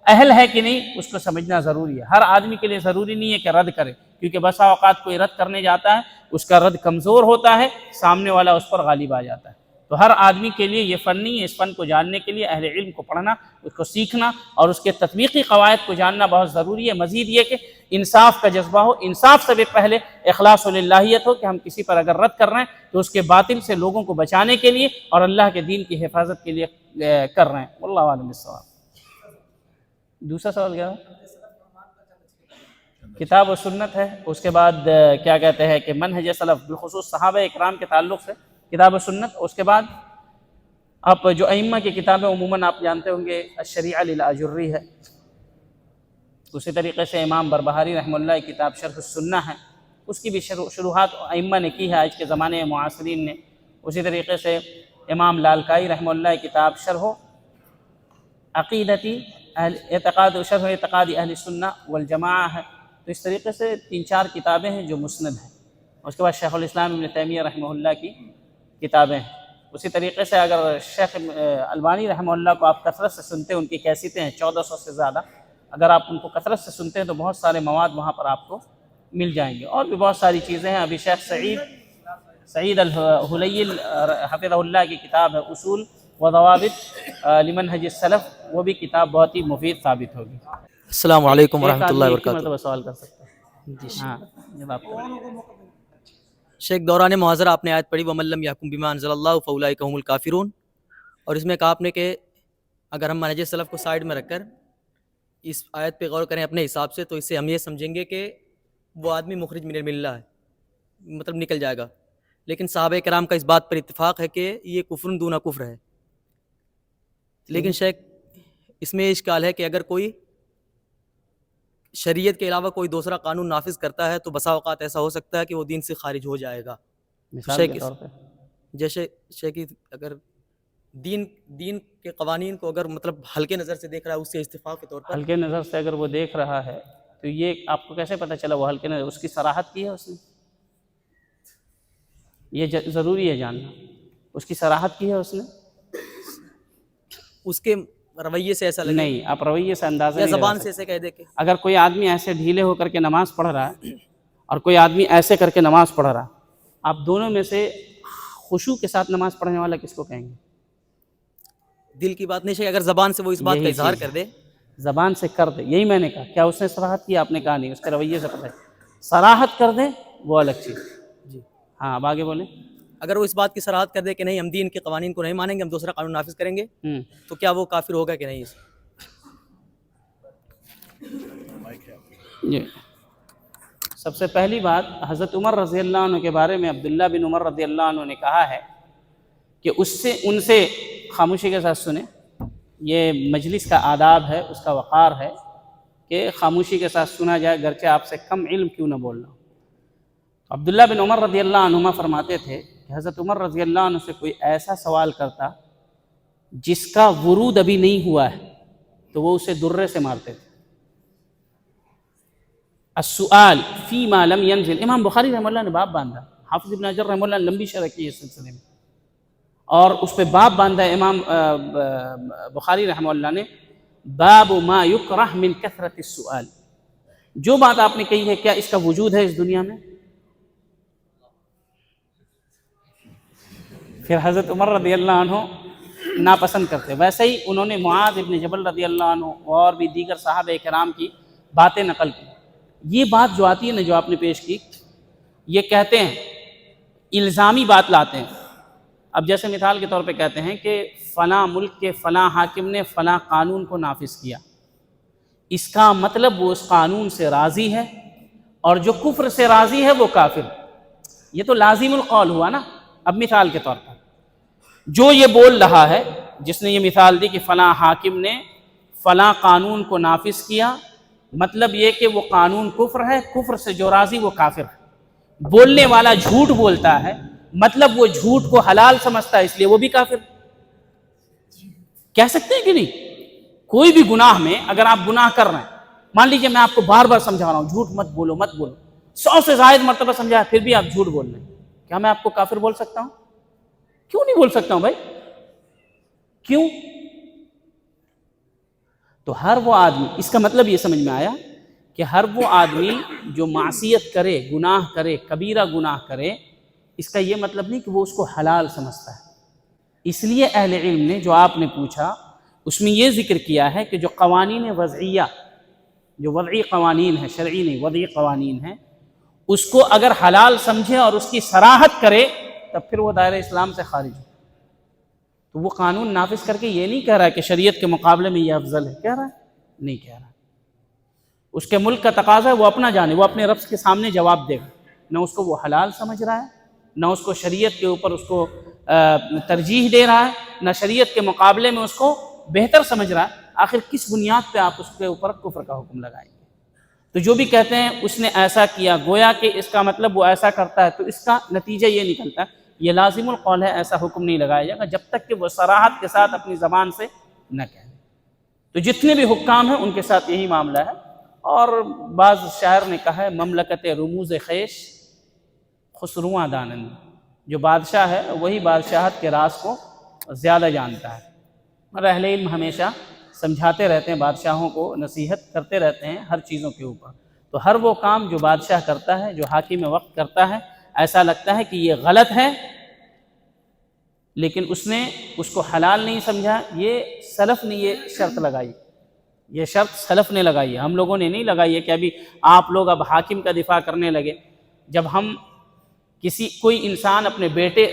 Speaker 3: اہل ہے کہ نہیں اس کو سمجھنا ضروری ہے۔ ہر آدمی کے لیے ضروری نہیں ہے کہ رد کرے، کیونکہ بسا اوقات کوئی رد کرنے جاتا ہے، اس کا رد کمزور ہوتا ہے، سامنے والا اس پر غالب آ جاتا ہے۔ تو ہر آدمی کے لیے یہ فن نہیں ہے، اس فن کو جاننے کے لیے اہل علم کو پڑھنا، اس کو سیکھنا اور اس کے تطبیقی قواعد کو جاننا بہت ضروری ہے۔ مزید یہ کہ انصاف کا جذبہ ہو، انصاف سے بھی پہلے اخلاص للہیت ہو، کہ ہم کسی پر اگر رد کر رہے ہیں تو اس کے باطل سے لوگوں کو بچانے کے لیے اور اللہ کے دین کی حفاظت کے لیے کر رہے ہیں۔ واللہ اعلم بالصواب۔ دوسرا سوال کیا ہے؟ کتاب و سنت ہے، اس کے بعد کیا کہتے ہیں کہ منہج سلف، بالخصوص صحابہ اکرام کے تعلق سے کتاب و سنت، اس کے بعد اب جو ائمہ کی کتابیں عموماً آپ جانتے ہوں گے الشریعہ للآجری ہے، اسی طریقے سے امام بربہاری رحمہ اللہ کی کتاب شرح السنہ ہے، اس کی بھی شروحات ائمہ نے کی ہے آج کے زمانے میں معاصرین نے۔ اسی طریقے سے امام لالکائی رحمہ اللہ کی کتاب شرح عقیدتی شرح اعتقاد اہل سنہ والجماعہ ہے۔ تو اس طریقے سے 3-4 کتابیں ہیں جو مسند ہیں۔ اس کے بعد شیخ الاسلام ابن تیمیہ رحمہ اللہ کی کتابیں ہیں۔ اسی طریقے سے اگر شیخ البانی رحمہ اللہ کو آپ کثرت سے سنتے ہیں، ان کی کیسٹیں ہیں 1400 سے زیادہ، اگر آپ ان کو کثرت سے سنتے ہیں تو بہت سارے مواد وہاں پر آپ کو مل جائیں گے۔ اور بھی بہت ساری چیزیں ہیں۔ ابھی شیخ سعید الحلیل حفظہ اللہ کی کتاب ہے اصول و ضوابط لمنہج السلف، وہ بھی کتاب بہت ہی مفید ثابت ہوگی۔
Speaker 6: السلام علیکم
Speaker 3: ایک
Speaker 6: ورحمۃ اللہ
Speaker 3: آدمی ایک ہی
Speaker 6: وبرکاتہ۔
Speaker 3: مرتبہ سوال کر سکتا ہے۔ ہاں جب آپ
Speaker 6: شیخ دوران محاضرہ آپ نے آیت پڑھی وَمَن لَّمْ يَحْكُم بِمَا أَنزَلَ اللَّهُ فَأُولَٰئِكَ هُمُ الْكَافِرُونَ، اور اس میں کہا آپ نے کہ اگر ہم منہج سلف کو سائیڈ میں رکھ کر اس آیت پہ غور کریں اپنے حساب سے تو اس سے ہم یہ سمجھیں گے کہ وہ آدمی مخرج من الملہ ہے، مطلب نکل جائے گا۔ لیکن صحابہ کرام کا اس بات پر اتفاق ہے کہ یہ کفر دون کفر ہے۔ لیکن شیخ اس میں اشکال ہے کہ اگر کوئی شریعت کے علاوہ کوئی دوسرا قانون نافذ کرتا ہے تو بسا اوقات ایسا ہو سکتا ہے کہ وہ دین سے خارج ہو جائے گا۔
Speaker 3: مثال کے طور پہ
Speaker 6: جیسے شیخ اگر دین کے قوانین کو اگر مطلب ہلکے نظر سے دیکھ رہا ہے اس سے استفاق کے طور پر،
Speaker 3: ہلکے نظر سے اگر وہ دیکھ رہا ہے تو یہ آپ کو کیسے پتہ چلا وہ ہلکے نظر؟ اس کی صراحت کی ہے اس نے؟ یہ ضروری ہے جاننا، اس کی صراحت کی ہے اس نے؟
Speaker 6: اس کے رویے سے ایسا لگے
Speaker 3: نہیں، آپ رویے سے اندازہ
Speaker 6: یا
Speaker 3: نہیں لگا
Speaker 6: زبان
Speaker 3: سکتے۔
Speaker 6: سے ایسے کہہ دے کہ
Speaker 3: اگر کوئی آدمی ایسے ڈھیلے ہو کر کے نماز پڑھ رہا ہے اور کوئی آدمی ایسے کر کے نماز پڑھ رہا ہے، آپ دونوں میں سے خشوع کے ساتھ نماز پڑھنے والا کس کو کہیں گے؟
Speaker 6: دل کی بات نہیں ہے، اگر زبان سے وہ اس بات کا
Speaker 3: یہی
Speaker 6: اظہار
Speaker 3: چیز ہے۔
Speaker 6: کر دے،
Speaker 3: زبان سے کر دے، یہی میں نے کہا۔ کیا اس نے صراحت کی؟ آپ نے کہا نہیں، اس کے رویے سے پتہ ہے۔ صراحت کر دے وہ الگ چیز۔
Speaker 6: جی
Speaker 3: ہاں اب آگے بولیں۔
Speaker 6: اگر وہ اس بات کی صراحت کر دے کہ نہیں ہم دین کے قوانین کو نہیں مانیں گے، ہم دوسرا قانون نافذ کریں گے، تو کیا وہ کافر ہوگا کہ نہیں؟
Speaker 3: جی سب سے پہلی بات، حضرت عمر رضی اللہ عنہ کے بارے میں عبداللہ بن عمر رضی اللہ عنہ نے کہا ہے کہ ان سے خاموشی کے ساتھ سنیں، یہ مجلس کا آداب ہے، اس کا وقار ہے کہ خاموشی کے ساتھ سنا جائے، گرچہ آپ سے کم علم کیوں نہ بولنا۔ عبداللہ بن عمر رضی اللہ عنہما فرماتے تھے کہ حضرت عمر رضی اللہ عنہ سے کوئی ایسا سوال کرتا جس کا ورود ابھی نہیں ہوا ہے تو وہ اسے درے سے مارتے تھے۔ السؤال فیما لم ینزل، امام بخاری رحمہ اللہ نے باب باندھا، حافظ ابن حجر رحمہ اللہ نے لمبی شرح کی اس سلسلے میں، اور اس پہ باب باندھا ہے امام بخاری رحمہ اللہ نے، باب ما یکرہ من کثرت السؤال، جو بات آپ نے کہی ہے کیا اس کا وجود ہے اس دنیا میں؟ پھر حضرت عمر رضی اللہ عنہ ناپسند کرتے۔ ویسے ہی انہوں نے معاذ ابن جبل رضی اللہ عنہ اور بھی دیگر صحابہ کرام کی باتیں نقل کی۔ یہ بات جو آتی ہے نا، جو آپ نے پیش کی، یہ کہتے ہیں الزامی بات لاتے ہیں۔ اب جیسے مثال کے طور پہ کہتے ہیں کہ فلاں ملک کے فلاں حاکم نے فلاں قانون کو نافذ کیا، اس کا مطلب وہ اس قانون سے راضی ہے، اور جو کفر سے راضی ہے وہ کافر ہے۔ یہ تو لازم القول ہوا نا۔ اب مثال کے طور پر جو یہ بول رہا ہے، جس نے یہ مثال دی کہ فلاں حاکم نے فلاں قانون کو نافذ کیا، مطلب یہ کہ وہ قانون کفر ہے، کفر سے جو راضی وہ کافر ہے۔ بولنے والا جھوٹ بولتا ہے، مطلب وہ جھوٹ کو حلال سمجھتا ہے، اس لیے وہ بھی کافر۔ کہہ سکتے ہیں کہ نہیں؟ کوئی بھی گناہ میں اگر آپ گناہ کر رہے ہیں، مان لیجئے میں آپ کو بار بار سمجھا رہا ہوں جھوٹ مت بولو مت بولو، 100 سے زائد مرتبہ سمجھایا پھر بھی آپ جھوٹ بول رہے ہیں، کیا میں آپ کو کافر بول سکتا ہوں؟ کیوں نہیں بول سکتا ہوں بھائی؟ کیوں؟ تو ہر وہ آدمی، اس کا مطلب یہ سمجھ میں آیا کہ ہر وہ آدمی جو معصیت کرے، گناہ کرے، کبیرہ گناہ کرے، اس کا یہ مطلب نہیں کہ وہ اس کو حلال سمجھتا ہے۔ اس لیے اہل علم نے جو آپ نے پوچھا اس میں یہ ذکر کیا ہے کہ جو قوانین وضعیہ، جو وضعی قوانین ہیں، شرعی نہیں وضعی قوانین ہیں، اس کو اگر حلال سمجھے اور اس کی صراحت کرے تب پھر وہ دائرہ اسلام سے خارج ہو۔ تو وہ قانون نافذ کر کے یہ نہیں کہہ رہا کہ شریعت کے مقابلے میں یہ افضل ہے، کہہ رہا ہے؟ نہیں کہہ رہا۔ اس کے ملک کا تقاضا ہے وہ اپنا جانے، وہ اپنے رب کے سامنے جواب دے گا، نہ اس کو وہ حلال سمجھ رہا ہے نہ اس کو شریعت کے اوپر اس کو ترجیح دے رہا ہے، نہ شریعت کے مقابلے میں اس کو بہتر سمجھ رہا ہے، آخر کس بنیاد پہ آپ اس کے اوپر کفر کا حکم لگائیں گے؟ تو جو بھی کہتے ہیں اس نے ایسا کیا، گویا کہ اس کا مطلب وہ ایسا کرتا ہے، تو اس کا نتیجہ یہ نکلتا ہے یہ لازم القول ہے، ایسا حکم نہیں لگایا جائے گا جب تک کہ وہ صراحت کے ساتھ اپنی زبان سے نہ کہے۔ تو جتنے بھی حکام ہیں ان کے ساتھ یہی معاملہ ہے، اور بعض شاعر نے کہا ہے مملکت رموز خیش خسرواں دانند، جو بادشاہ ہے وہی بادشاہت کے راز کو زیادہ جانتا ہے، اور اہل علم ہمیشہ سمجھاتے رہتے ہیں، بادشاہوں کو نصیحت کرتے رہتے ہیں ہر چیزوں کے اوپر۔ تو ہر وہ کام جو بادشاہ کرتا ہے، جو حاکم وقت کرتا ہے، ایسا لگتا ہے کہ یہ غلط ہے لیکن اس نے اس کو حلال نہیں سمجھا، یہ سلف نے یہ شرط لگائی، یہ شرط سلف نے لگائی ہے، ہم لوگوں نے نہیں لگائی ہے کہ ابھی آپ لوگ اب حاکم کا دفاع کرنے لگے۔ جب ہم کوئی انسان اپنے بیٹے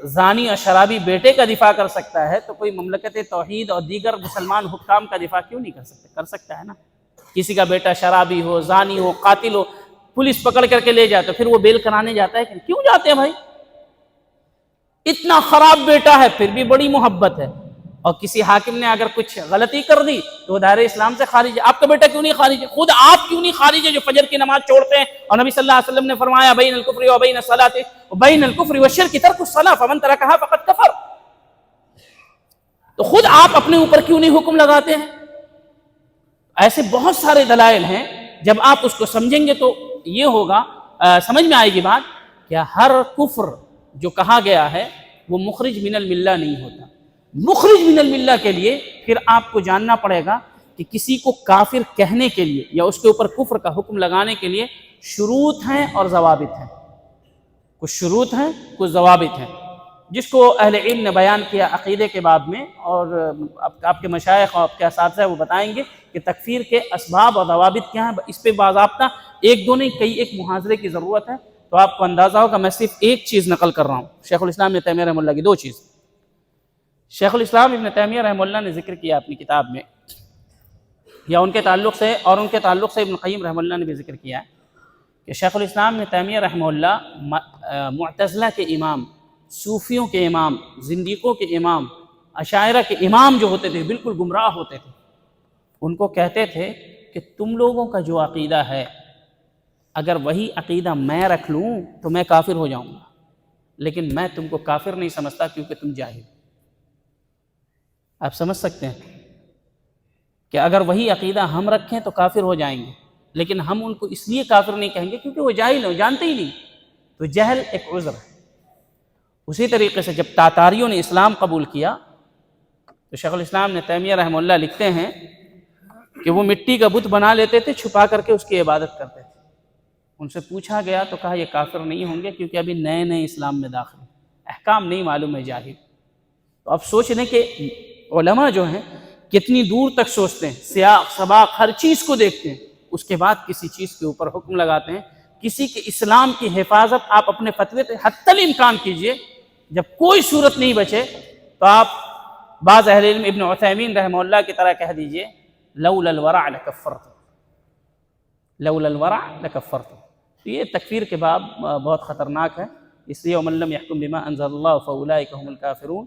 Speaker 3: زانی اور شرابی بیٹے کا دفاع کر سکتا ہے تو کوئی مملکت توحید اور دیگر مسلمان حکام کا دفاع کیوں نہیں کر سکتے؟ کر سکتا ہے نا۔ کسی کا بیٹا شرابی ہو، زانی ہو، قاتل ہو، پولیس پکڑ کر کے لے جاتا ہے، پھر وہ بیل کرانے جاتا ہے کہ کیوں جاتے ہیں بھائی؟ اتنا خراب بیٹا ہے پھر بھی بڑی محبت ہے، اور کسی حاکم نے اگر کچھ غلطی کر دی تو وہ دائرہ اسلام سے خارج ہے۔ آپ کا بیٹا کیوں نہیں خارج ہے؟ خود آپ کیوں نہیں خارج ہے جو فجر کی نماز چھوڑتے ہیں؟ اور نبی صلی اللہ علیہ وسلم نے فرمایا بین الکفر و بین الصلاۃ و بین الکفر والشرک ترک الصلاۃ فمن ترکھا فقد کفر۔ تو خود آپ اپنے اوپر کیوں نہیں حکم لگاتے ہیں؟ ایسے بہت سارے دلائل ہیں، جب آپ اس کو سمجھیں گے تو یہ ہوگا، سمجھ میں آئے گی بات کہ ہر کفر جو کہا گیا ہے وہ مخرج من الملہ نہیں ہوتا۔ مخرج من الملہ کے لیے پھر آپ کو جاننا پڑے گا کہ کسی کو کافر کہنے کے لیے یا اس کے اوپر کفر کا حکم لگانے کے لیے شروط ہیں اور ضوابط ہیں، کچھ شروط ہیں کچھ ضوابط ہیں، جس کو اہل علم نے بیان کیا عقیدے کے باب میں، اور آپ کے مشائخ اور آپ کے اساتذہ وہ بتائیں گے کہ تکفیر کے اسباب اور ضوابط کیا ہیں۔ اس پہ باضابطہ ایک دو نہیں کئی ایک محاضرے کی ضرورت ہے، تو آپ کو اندازہ ہوگا میں صرف ایک چیز نقل کر رہا ہوں، شیخ الاسلام ابن تیمیہ رحمہ اللہ کی دو چیز۔ شیخ الاسلام ابن تیمیہ رحمہ اللہ نے ذکر کیا اپنی کتاب میں، یا ان کے تعلق سے، اور ان کے تعلق سے ابن قیم رحمہ اللہ نے بھی ذکر کیا ہے کہ شیخ الاسلام ابن تیمیہ رحمہ اللہ معتزلہ کے امام، صوفیوں کے امام، زندیقوں کے امام، اشاعرہ کے امام جو ہوتے تھے، بالکل گمراہ ہوتے تھے، ان کو کہتے تھے کہ تم لوگوں کا جو عقیدہ ہے اگر وہی عقیدہ میں رکھ لوں تو میں کافر ہو جاؤں گا، لیکن میں تم کو کافر نہیں سمجھتا کیونکہ تم جاہل۔ آپ سمجھ سکتے ہیں کہ اگر وہی عقیدہ ہم رکھیں تو کافر ہو جائیں گے، لیکن ہم ان کو اس لیے کافر نہیں کہیں گے کیونکہ وہ جاہل ہیں، جانتے ہی نہیں۔ تو جہل ایک عذر ہے۔ اسی طریقے سے جب تاتاریوں نے اسلام قبول کیا تو شیخ الاسلام نے تیمیہ رحمہ اللہ لکھتے ہیں کہ وہ مٹی کا بت بنا لیتے تھے، چھپا کر کے اس کی عبادت کرتے تھے۔ ان سے پوچھا گیا تو کہا یہ کافر نہیں ہوں گے کیونکہ ابھی نئے نئے اسلام میں داخل ہیں، احکام نہیں معلوم ہے، جاہل۔ تو اب سوچ لیں کہ علماء جو ہیں کتنی دور تک سوچتے ہیں، سیاق سباق ہر چیز کو دیکھتے ہیں، اس کے بعد کسی چیز کے اوپر حکم لگاتے ہیں۔ کسی کے اسلام کی حفاظت آپ اپنے فتوے سے حتی الامکان کیجئے، جب کوئی صورت نہیں بچے تو آپ بعض اہل علم ابن عثیمین رحمہ اللہ کی طرح کہہ دیجئے لولا الورع لکفرت، لولا الورع لکفرت۔ تو یہ تکفیر کے باب بہت خطرناک ہے، اس لیے ومن لم یحکم بما انزل اللہ فاولئک هم الکافرون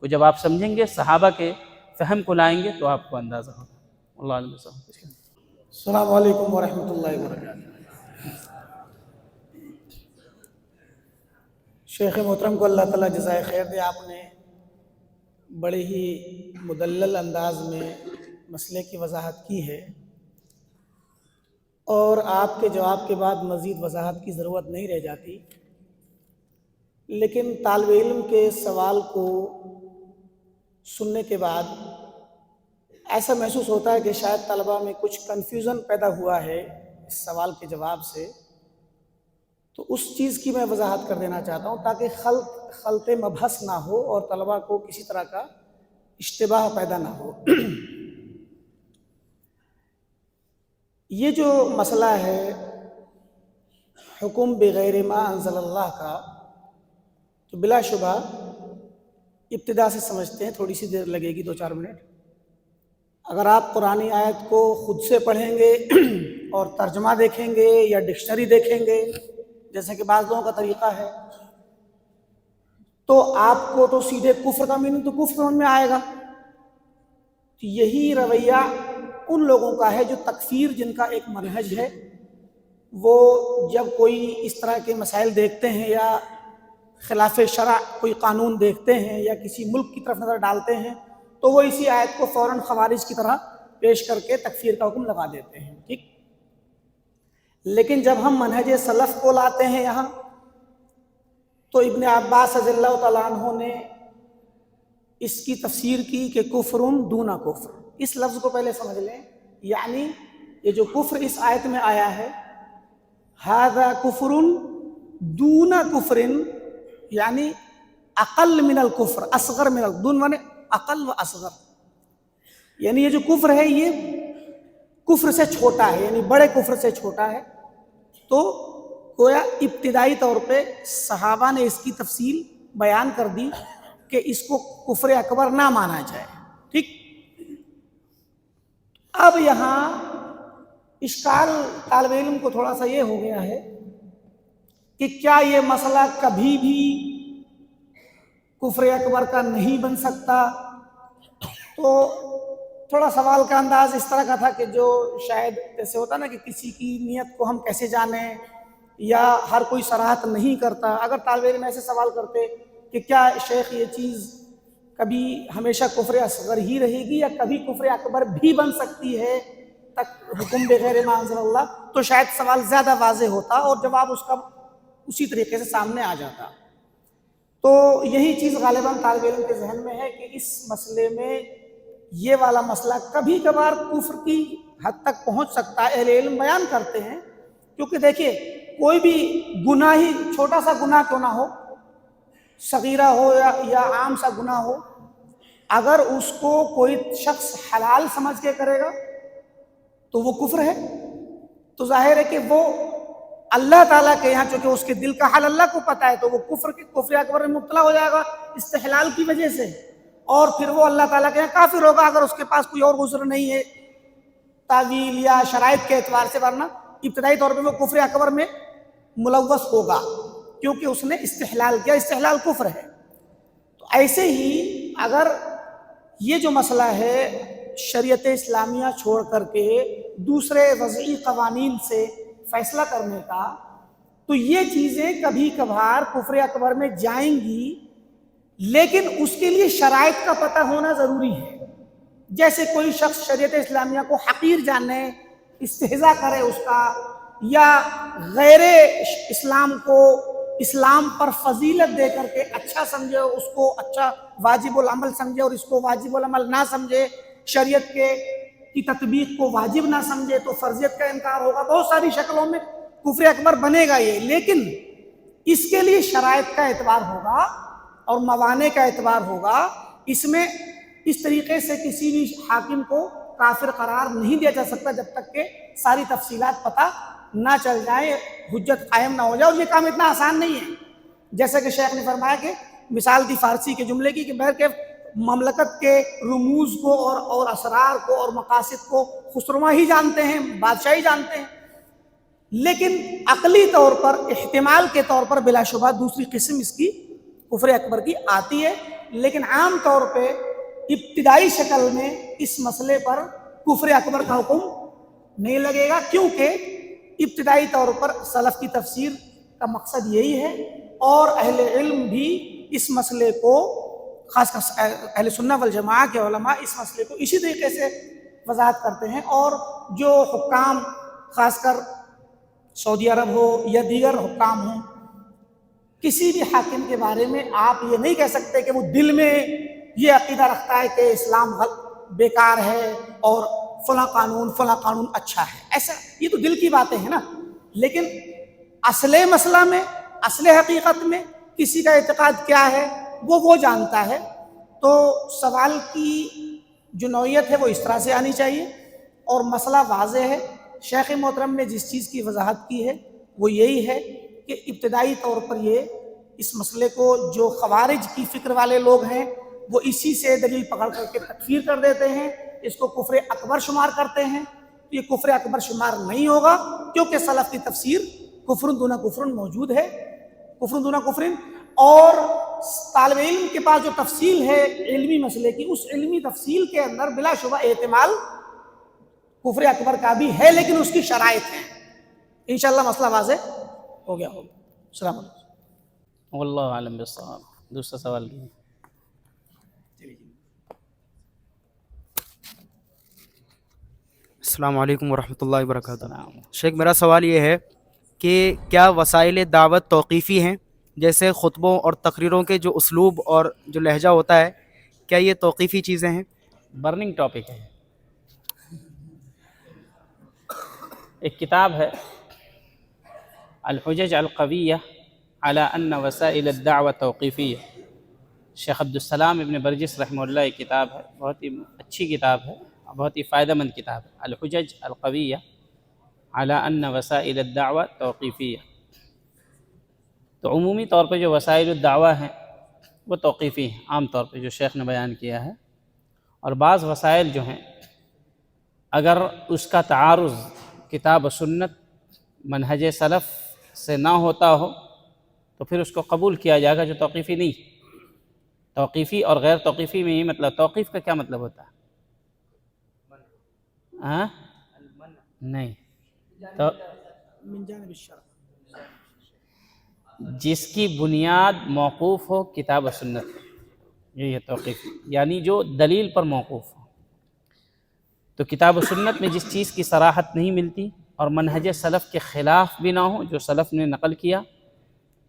Speaker 3: کو جب آپ سمجھیں گے، صحابہ کے فہم کو لائیں گے تو آپ کو اندازہ ہوگا۔ اللہ علیہ وسلم۔
Speaker 7: السلام علیکم ورحمۃ اللہ وبرکاتہ۔ شیخ محترم کو اللہ تعالیٰ جزائے خیر دے، آپ نے بڑے ہی مدلل انداز میں مسئلے کی وضاحت کی ہے، اور آپ کے جواب کے بعد مزید وضاحت کی ضرورت نہیں رہ جاتی، لیکن طالب علم کے سوال کو سننے کے بعد ایسا محسوس ہوتا ہے کہ شاید طلبہ میں کچھ کنفیوژن پیدا ہوا ہے اس سوال کے جواب سے، تو اس چیز کی میں وضاحت کر دینا چاہتا ہوں تاکہ خلط مبحث نہ ہو اور طلبہ کو کسی طرح کا اشتباہ پیدا نہ ہو۔ یہ جو مسئلہ ہے حکم بغیر ما انزل اللہ کا، تو بلا شبہ ابتدا سے سمجھتے ہیں، تھوڑی سی دیر لگے گی، 2-4 منٹ۔ اگر آپ قرآنی آیت کو خود سے پڑھیں گے اور ترجمہ دیکھیں گے یا ڈکشنری دیکھیں گے، جیسا کہ بعض لوگوں کا طریقہ ہے، تو آپ کو تو سیدھے کفر کا میننگ تو کفر سمجھ میں آئے گا. تو یہی رویہ ان لوگوں کا ہے جو تکفیر جن کا ایک منہج ہے، وہ جب کوئی اس طرح کے مسائل دیکھتے ہیں یا خلاف شرع کوئی قانون دیکھتے ہیں یا کسی ملک کی طرف نظر ڈالتے ہیں تو وہ اسی آیت کو فوراً خوارج کی طرح پیش کر کے تکفیر کا حکم لگا دیتے ہیں. ٹھیک. لیکن جب ہم منہج سلف کو لاتے ہیں یہاں تو ابن عباس رضی اللہ تعالیٰ عنہ نے اس کی تفسیر کی کہ کفر دون کفر. اس لفظ کو پہلے سمجھ لیں، یعنی یہ جو کفر اس آیت میں آیا ہے ھذا کفر دون کفر، یعنی اقل من الکفر، اصغر من دون مانے اقل و اصغر، یعنی یہ جو کفر ہے یہ کفر سے چھوٹا ہے، یعنی بڑے کفر سے چھوٹا ہے. تو گویا ابتدائی طور پہ صحابہ نے اس کی تفصیل بیان کر دی کہ اس کو کفر اکبر نہ مانا جائے. ٹھیک. اب یہاں اشکال طالب علم کو تھوڑا سا یہ ہو گیا ہے کہ کیا یہ مسئلہ کبھی بھی کفر اکبر کا نہیں بن سکتا؟ تو تھوڑا سوال کا انداز اس طرح کا تھا کہ جو شاید جیسے ہوتا نا کہ کسی کی نیت کو ہم کیسے جانیں، یا ہر کوئی صراحت نہیں کرتا. اگر طالب علم ایسے سوال کرتے کہ کیا شیخ یہ چیز کبھی ہمیشہ کفر اصغر ہی رہے گی یا کبھی کفر اکبر بھی بن سکتی ہے تک حکم بغیر ما انزل اللہ، تو شاید سوال زیادہ واضح ہوتا اور جواب اس کا اسی طریقے سے سامنے آ جاتا. تو یہی چیز غالباً طالب علم کے ذہن میں ہے کہ اس مسئلے میں یہ والا مسئلہ کبھی کبھار کفر کی حد تک پہنچ سکتا ہے. اہل علم بیان کرتے ہیں کیونکہ دیکھیے کوئی بھی گناہ ہی چھوٹا سا گناہ کیوں نہ ہو، صغیرہ ہو یا عام سا گناہ ہو، اگر اس کو کوئی شخص حلال سمجھ کے کرے گا تو وہ کفر ہے. تو ظاہر ہے کہ وہ اللہ تعالیٰ کے یہاں چونکہ اس کے دل کا حال اللہ کو پتہ ہے تو وہ کفر اکبر میں مبتلا ہو جائے گا استحلال کی وجہ سے، اور پھر وہ اللہ تعالیٰ کے یہاں کافر ہوگا اگر اس کے پاس کوئی اور عذر نہیں ہے تعویل یا شرائط کے اعتبار سے، ورنہ ابتدائی طور پہ وہ کفر اکبر میں ملوث ہوگا کیونکہ اس نے استحلال کیا. استحلال کفر ہے. تو ایسے ہی اگر یہ جو مسئلہ ہے شریعت اسلامیہ چھوڑ کر کے دوسرے وضعی قوانین سے فیصلہ کرنے کا، تو یہ چیزیں کبھی کبھار کفر اکبر میں جائیں گی، لیکن اس کے لیے شرائط کا پتہ ہونا ضروری ہے. جیسے کوئی شخص شریعت اسلامیہ کو حقیر جانے، استہزاء کرے اس کا، یا غیر اسلام کو اسلام پر فضیلت دے کر کے اچھا سمجھے، اس کو اچھا واجب العمل سمجھے اور اس کو واجب العمل نہ سمجھے، شریعت کی تطبیق کو واجب نہ سمجھے تو فرضیت کا انکار ہوگا. بہت ساری شکلوں میں کفر اکبر بنے گا یہ، لیکن اس کے لیے شرائط کا اعتبار ہوگا اور موانع کا اعتبار ہوگا. اس میں اس طریقے سے کسی بھی حاکم کو کافر قرار نہیں دیا جا سکتا جب تک کہ ساری تفصیلات پتہ نہ چل جائیں، حجت قائم نہ ہو جائے. اور یہ کام اتنا آسان نہیں ہے. جیسا کہ شیخ نے فرمایا کہ مثال دی فارسی کے جملے کی کہ بہرکیف مملکت کے رموز کو اور اسرار کو اور مقاصد کو خسروا ہی جانتے ہیں، بادشاہ ہی جانتے ہیں، لیکن عقلی طور پر احتمال کے طور پر بلا شبہ دوسری قسم اس کی کفر اکبر کی آتی ہے. لیکن عام طور پہ ابتدائی شکل میں اس مسئلے پر کفر اکبر کا حکم نہیں لگے گا، کیونکہ ابتدائی طور پر سلف کی تفسیر کا مقصد یہی ہے، اور اہل علم بھی اس مسئلے کو، خاص کر اہل سنہ والجماعہ کے علماء اس مسئلے کو اسی طریقے سے وضاحت کرتے ہیں. اور جو حکام خاص کر سعودی عرب ہو یا دیگر حکام ہوں، کسی بھی حاکم کے بارے میں آپ یہ نہیں کہہ سکتے کہ وہ دل میں یہ عقیدہ رکھتا ہے کہ اسلام بیکار ہے اور فلاں قانون اچھا ہے. ایسا یہ تو دل کی باتیں ہیں نا، لیکن اصل مسئلہ میں، اصل حقیقت میں کسی کا اعتقاد کیا ہے وہ جانتا ہے. تو سوال کی جو نوعیت ہے وہ اس طرح سے آنی چاہیے اور مسئلہ واضح ہے. شیخ محترم نے جس چیز کی وضاحت کی ہے وہ یہی ہے کہ ابتدائی طور پر یہ اس مسئلے کو جو خوارج کی فکر والے لوگ ہیں وہ اسی سے دلیل پکڑ کر کے تکفیر کر دیتے ہیں، اس کو کفر اکبر شمار کرتے ہیں. یہ کفر اکبر شمار نہیں ہوگا کیونکہ سلف کی تفسیر کفر دون کفر موجود ہے، کفر دون کفر. اور طالب علم کے پاس جو تفصیل ہے علمی مسئلے کی، اس علمی تفصیل کے اندر بلا شبہ احتمال کفر اکبر کا بھی ہے، لیکن اس کی شرائط ہیں۔ انشاءاللہ مسئلہ واضح ہو گیا ہوگا۔ السلام علیکم۔
Speaker 3: واللہ عالم بالصواب۔ دوسرا سوال کیجیے۔
Speaker 8: السلام علیکم ورحمۃ اللہ وبرکاتہ۔
Speaker 3: السلام۔
Speaker 8: شیخ میرا سوال یہ ہے کہ کیا وسائل دعوت توقیفی ہیں؟ جیسے خطبوں اور تقریروں کے جو اسلوب اور جو لہجہ ہوتا ہے، کیا یہ توقیفی چیزیں ہیں؟
Speaker 3: برننگ ٹاپک ہے۔ ایک کتاب ہے الحجج القویہ علی ان وسائل الدعوہ توقیفیہ، شیخ عبدالسلام ابن برجس رحمہ اللہ کی کتاب ہے، بہت ہی اچھی کتاب ہے، بہت ہی فائدہ مند کتاب ہے، الحجج القویہ علی ان وسائل الدعوہ توقیفیہ۔ تو عمومی طور پہ جو وسائل الدعوہ ہیں وہ توقیفی ہیں، عام طور پہ جو شیخ نے بیان کیا ہے، اور بعض وسائل جو ہیں اگر اس کا تعارض کتاب و سنت منہج سلف سے نہ ہوتا ہو تو پھر اس کو قبول کیا جائے گا، جو توقیفی نہیں۔ توقیفی اور غیر توقیفی میں یہ مطلب، توقیف کا کیا مطلب ہوتا ہے؟ ہاں نہیں، تو جس کی بنیاد موقوف ہو کتاب و سنت، یہی ہے توقیفی، یعنی جو دلیل پر موقوف ہو۔ تو کتاب و سنت میں جس چیز کی صراحت نہیں ملتی اور منہج سلف کے خلاف بھی نہ ہو، جو سلف نے نقل کیا،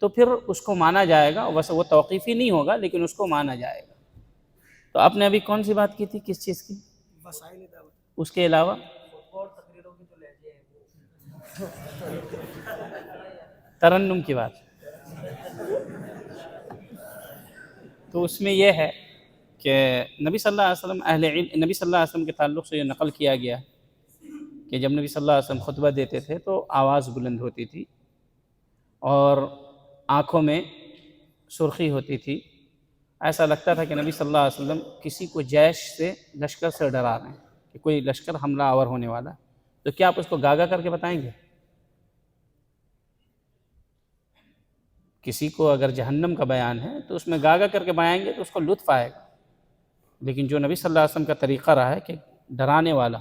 Speaker 3: تو پھر اس کو مانا جائے گا۔ ویسے وہ توقیفی نہیں ہوگا لیکن اس کو مانا جائے گا۔ تو آپ نے ابھی کون سی بات کی تھی، کس چیز کی؟
Speaker 7: وسائل دعوت۔
Speaker 3: اس کے علاوہ ترنم کی بات۔ تو اس میں یہ ہے کہ نبی صلی اللہ علیہ وسلم نبی صلی اللہ علیہ وسلم کے تعلق سے یہ نقل کیا گیا کہ جب نبی صلی اللہ علیہ وسلم خطبہ دیتے تھے تو آواز بلند ہوتی تھی اور آنکھوں میں سرخی ہوتی تھی، ایسا لگتا تھا کہ نبی صلی اللہ علیہ وسلم کسی کو جیش سے، لشکر سے ڈرا رہے ہیں کہ کوئی لشکر حملہ آور ہونے والا ہے۔ تو کیا آپ اس کو گاگا کر کے بتائیں گے؟ کسی کو اگر جہنم کا بیان ہے تو اس میں گاگا کر کے بیائیں گے تو اس کو لطف آئے گا، لیکن جو نبی صلی اللہ علیہ وسلم کا طریقہ رہا ہے کہ ڈرانے والا،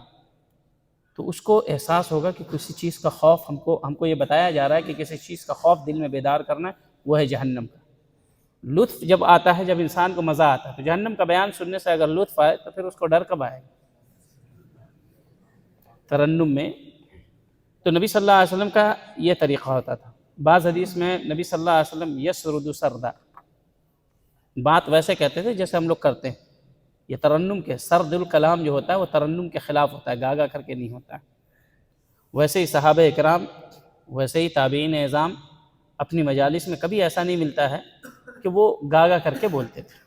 Speaker 3: تو اس کو احساس ہوگا کہ کسی چیز کا خوف، ہم کو یہ بتایا جا رہا ہے کہ کسی چیز کا خوف دل میں بیدار کرنا ہے، وہ ہے جہنم کا۔ لطف جب آتا ہے، جب انسان کو مزہ آتا ہے، تو جہنم کا بیان سننے سے اگر لطف آئے تو پھر اس کو ڈر کب آئے گا؟ ترنم میں تو نبی صلی اللہ علیہ وسلم کا یہ طریقہ ہوتا تھا۔ بعض حدیث میں نبی صلی اللہ علیہ وسلم یسرد سردا، بات ویسے کہتے تھے جیسے ہم لوگ کرتے ہیں۔ یہ ترنم کے سرد الکلام جو ہوتا ہے وہ ترنم کے خلاف ہوتا ہے، گاگا کر کے نہیں ہوتا ہے۔ ویسے ہی صحابہ اکرام، ویسے ہی تابعین اعظام اپنی مجالس میں کبھی ایسا نہیں ملتا ہے کہ وہ گاگا کر کے بولتے تھے۔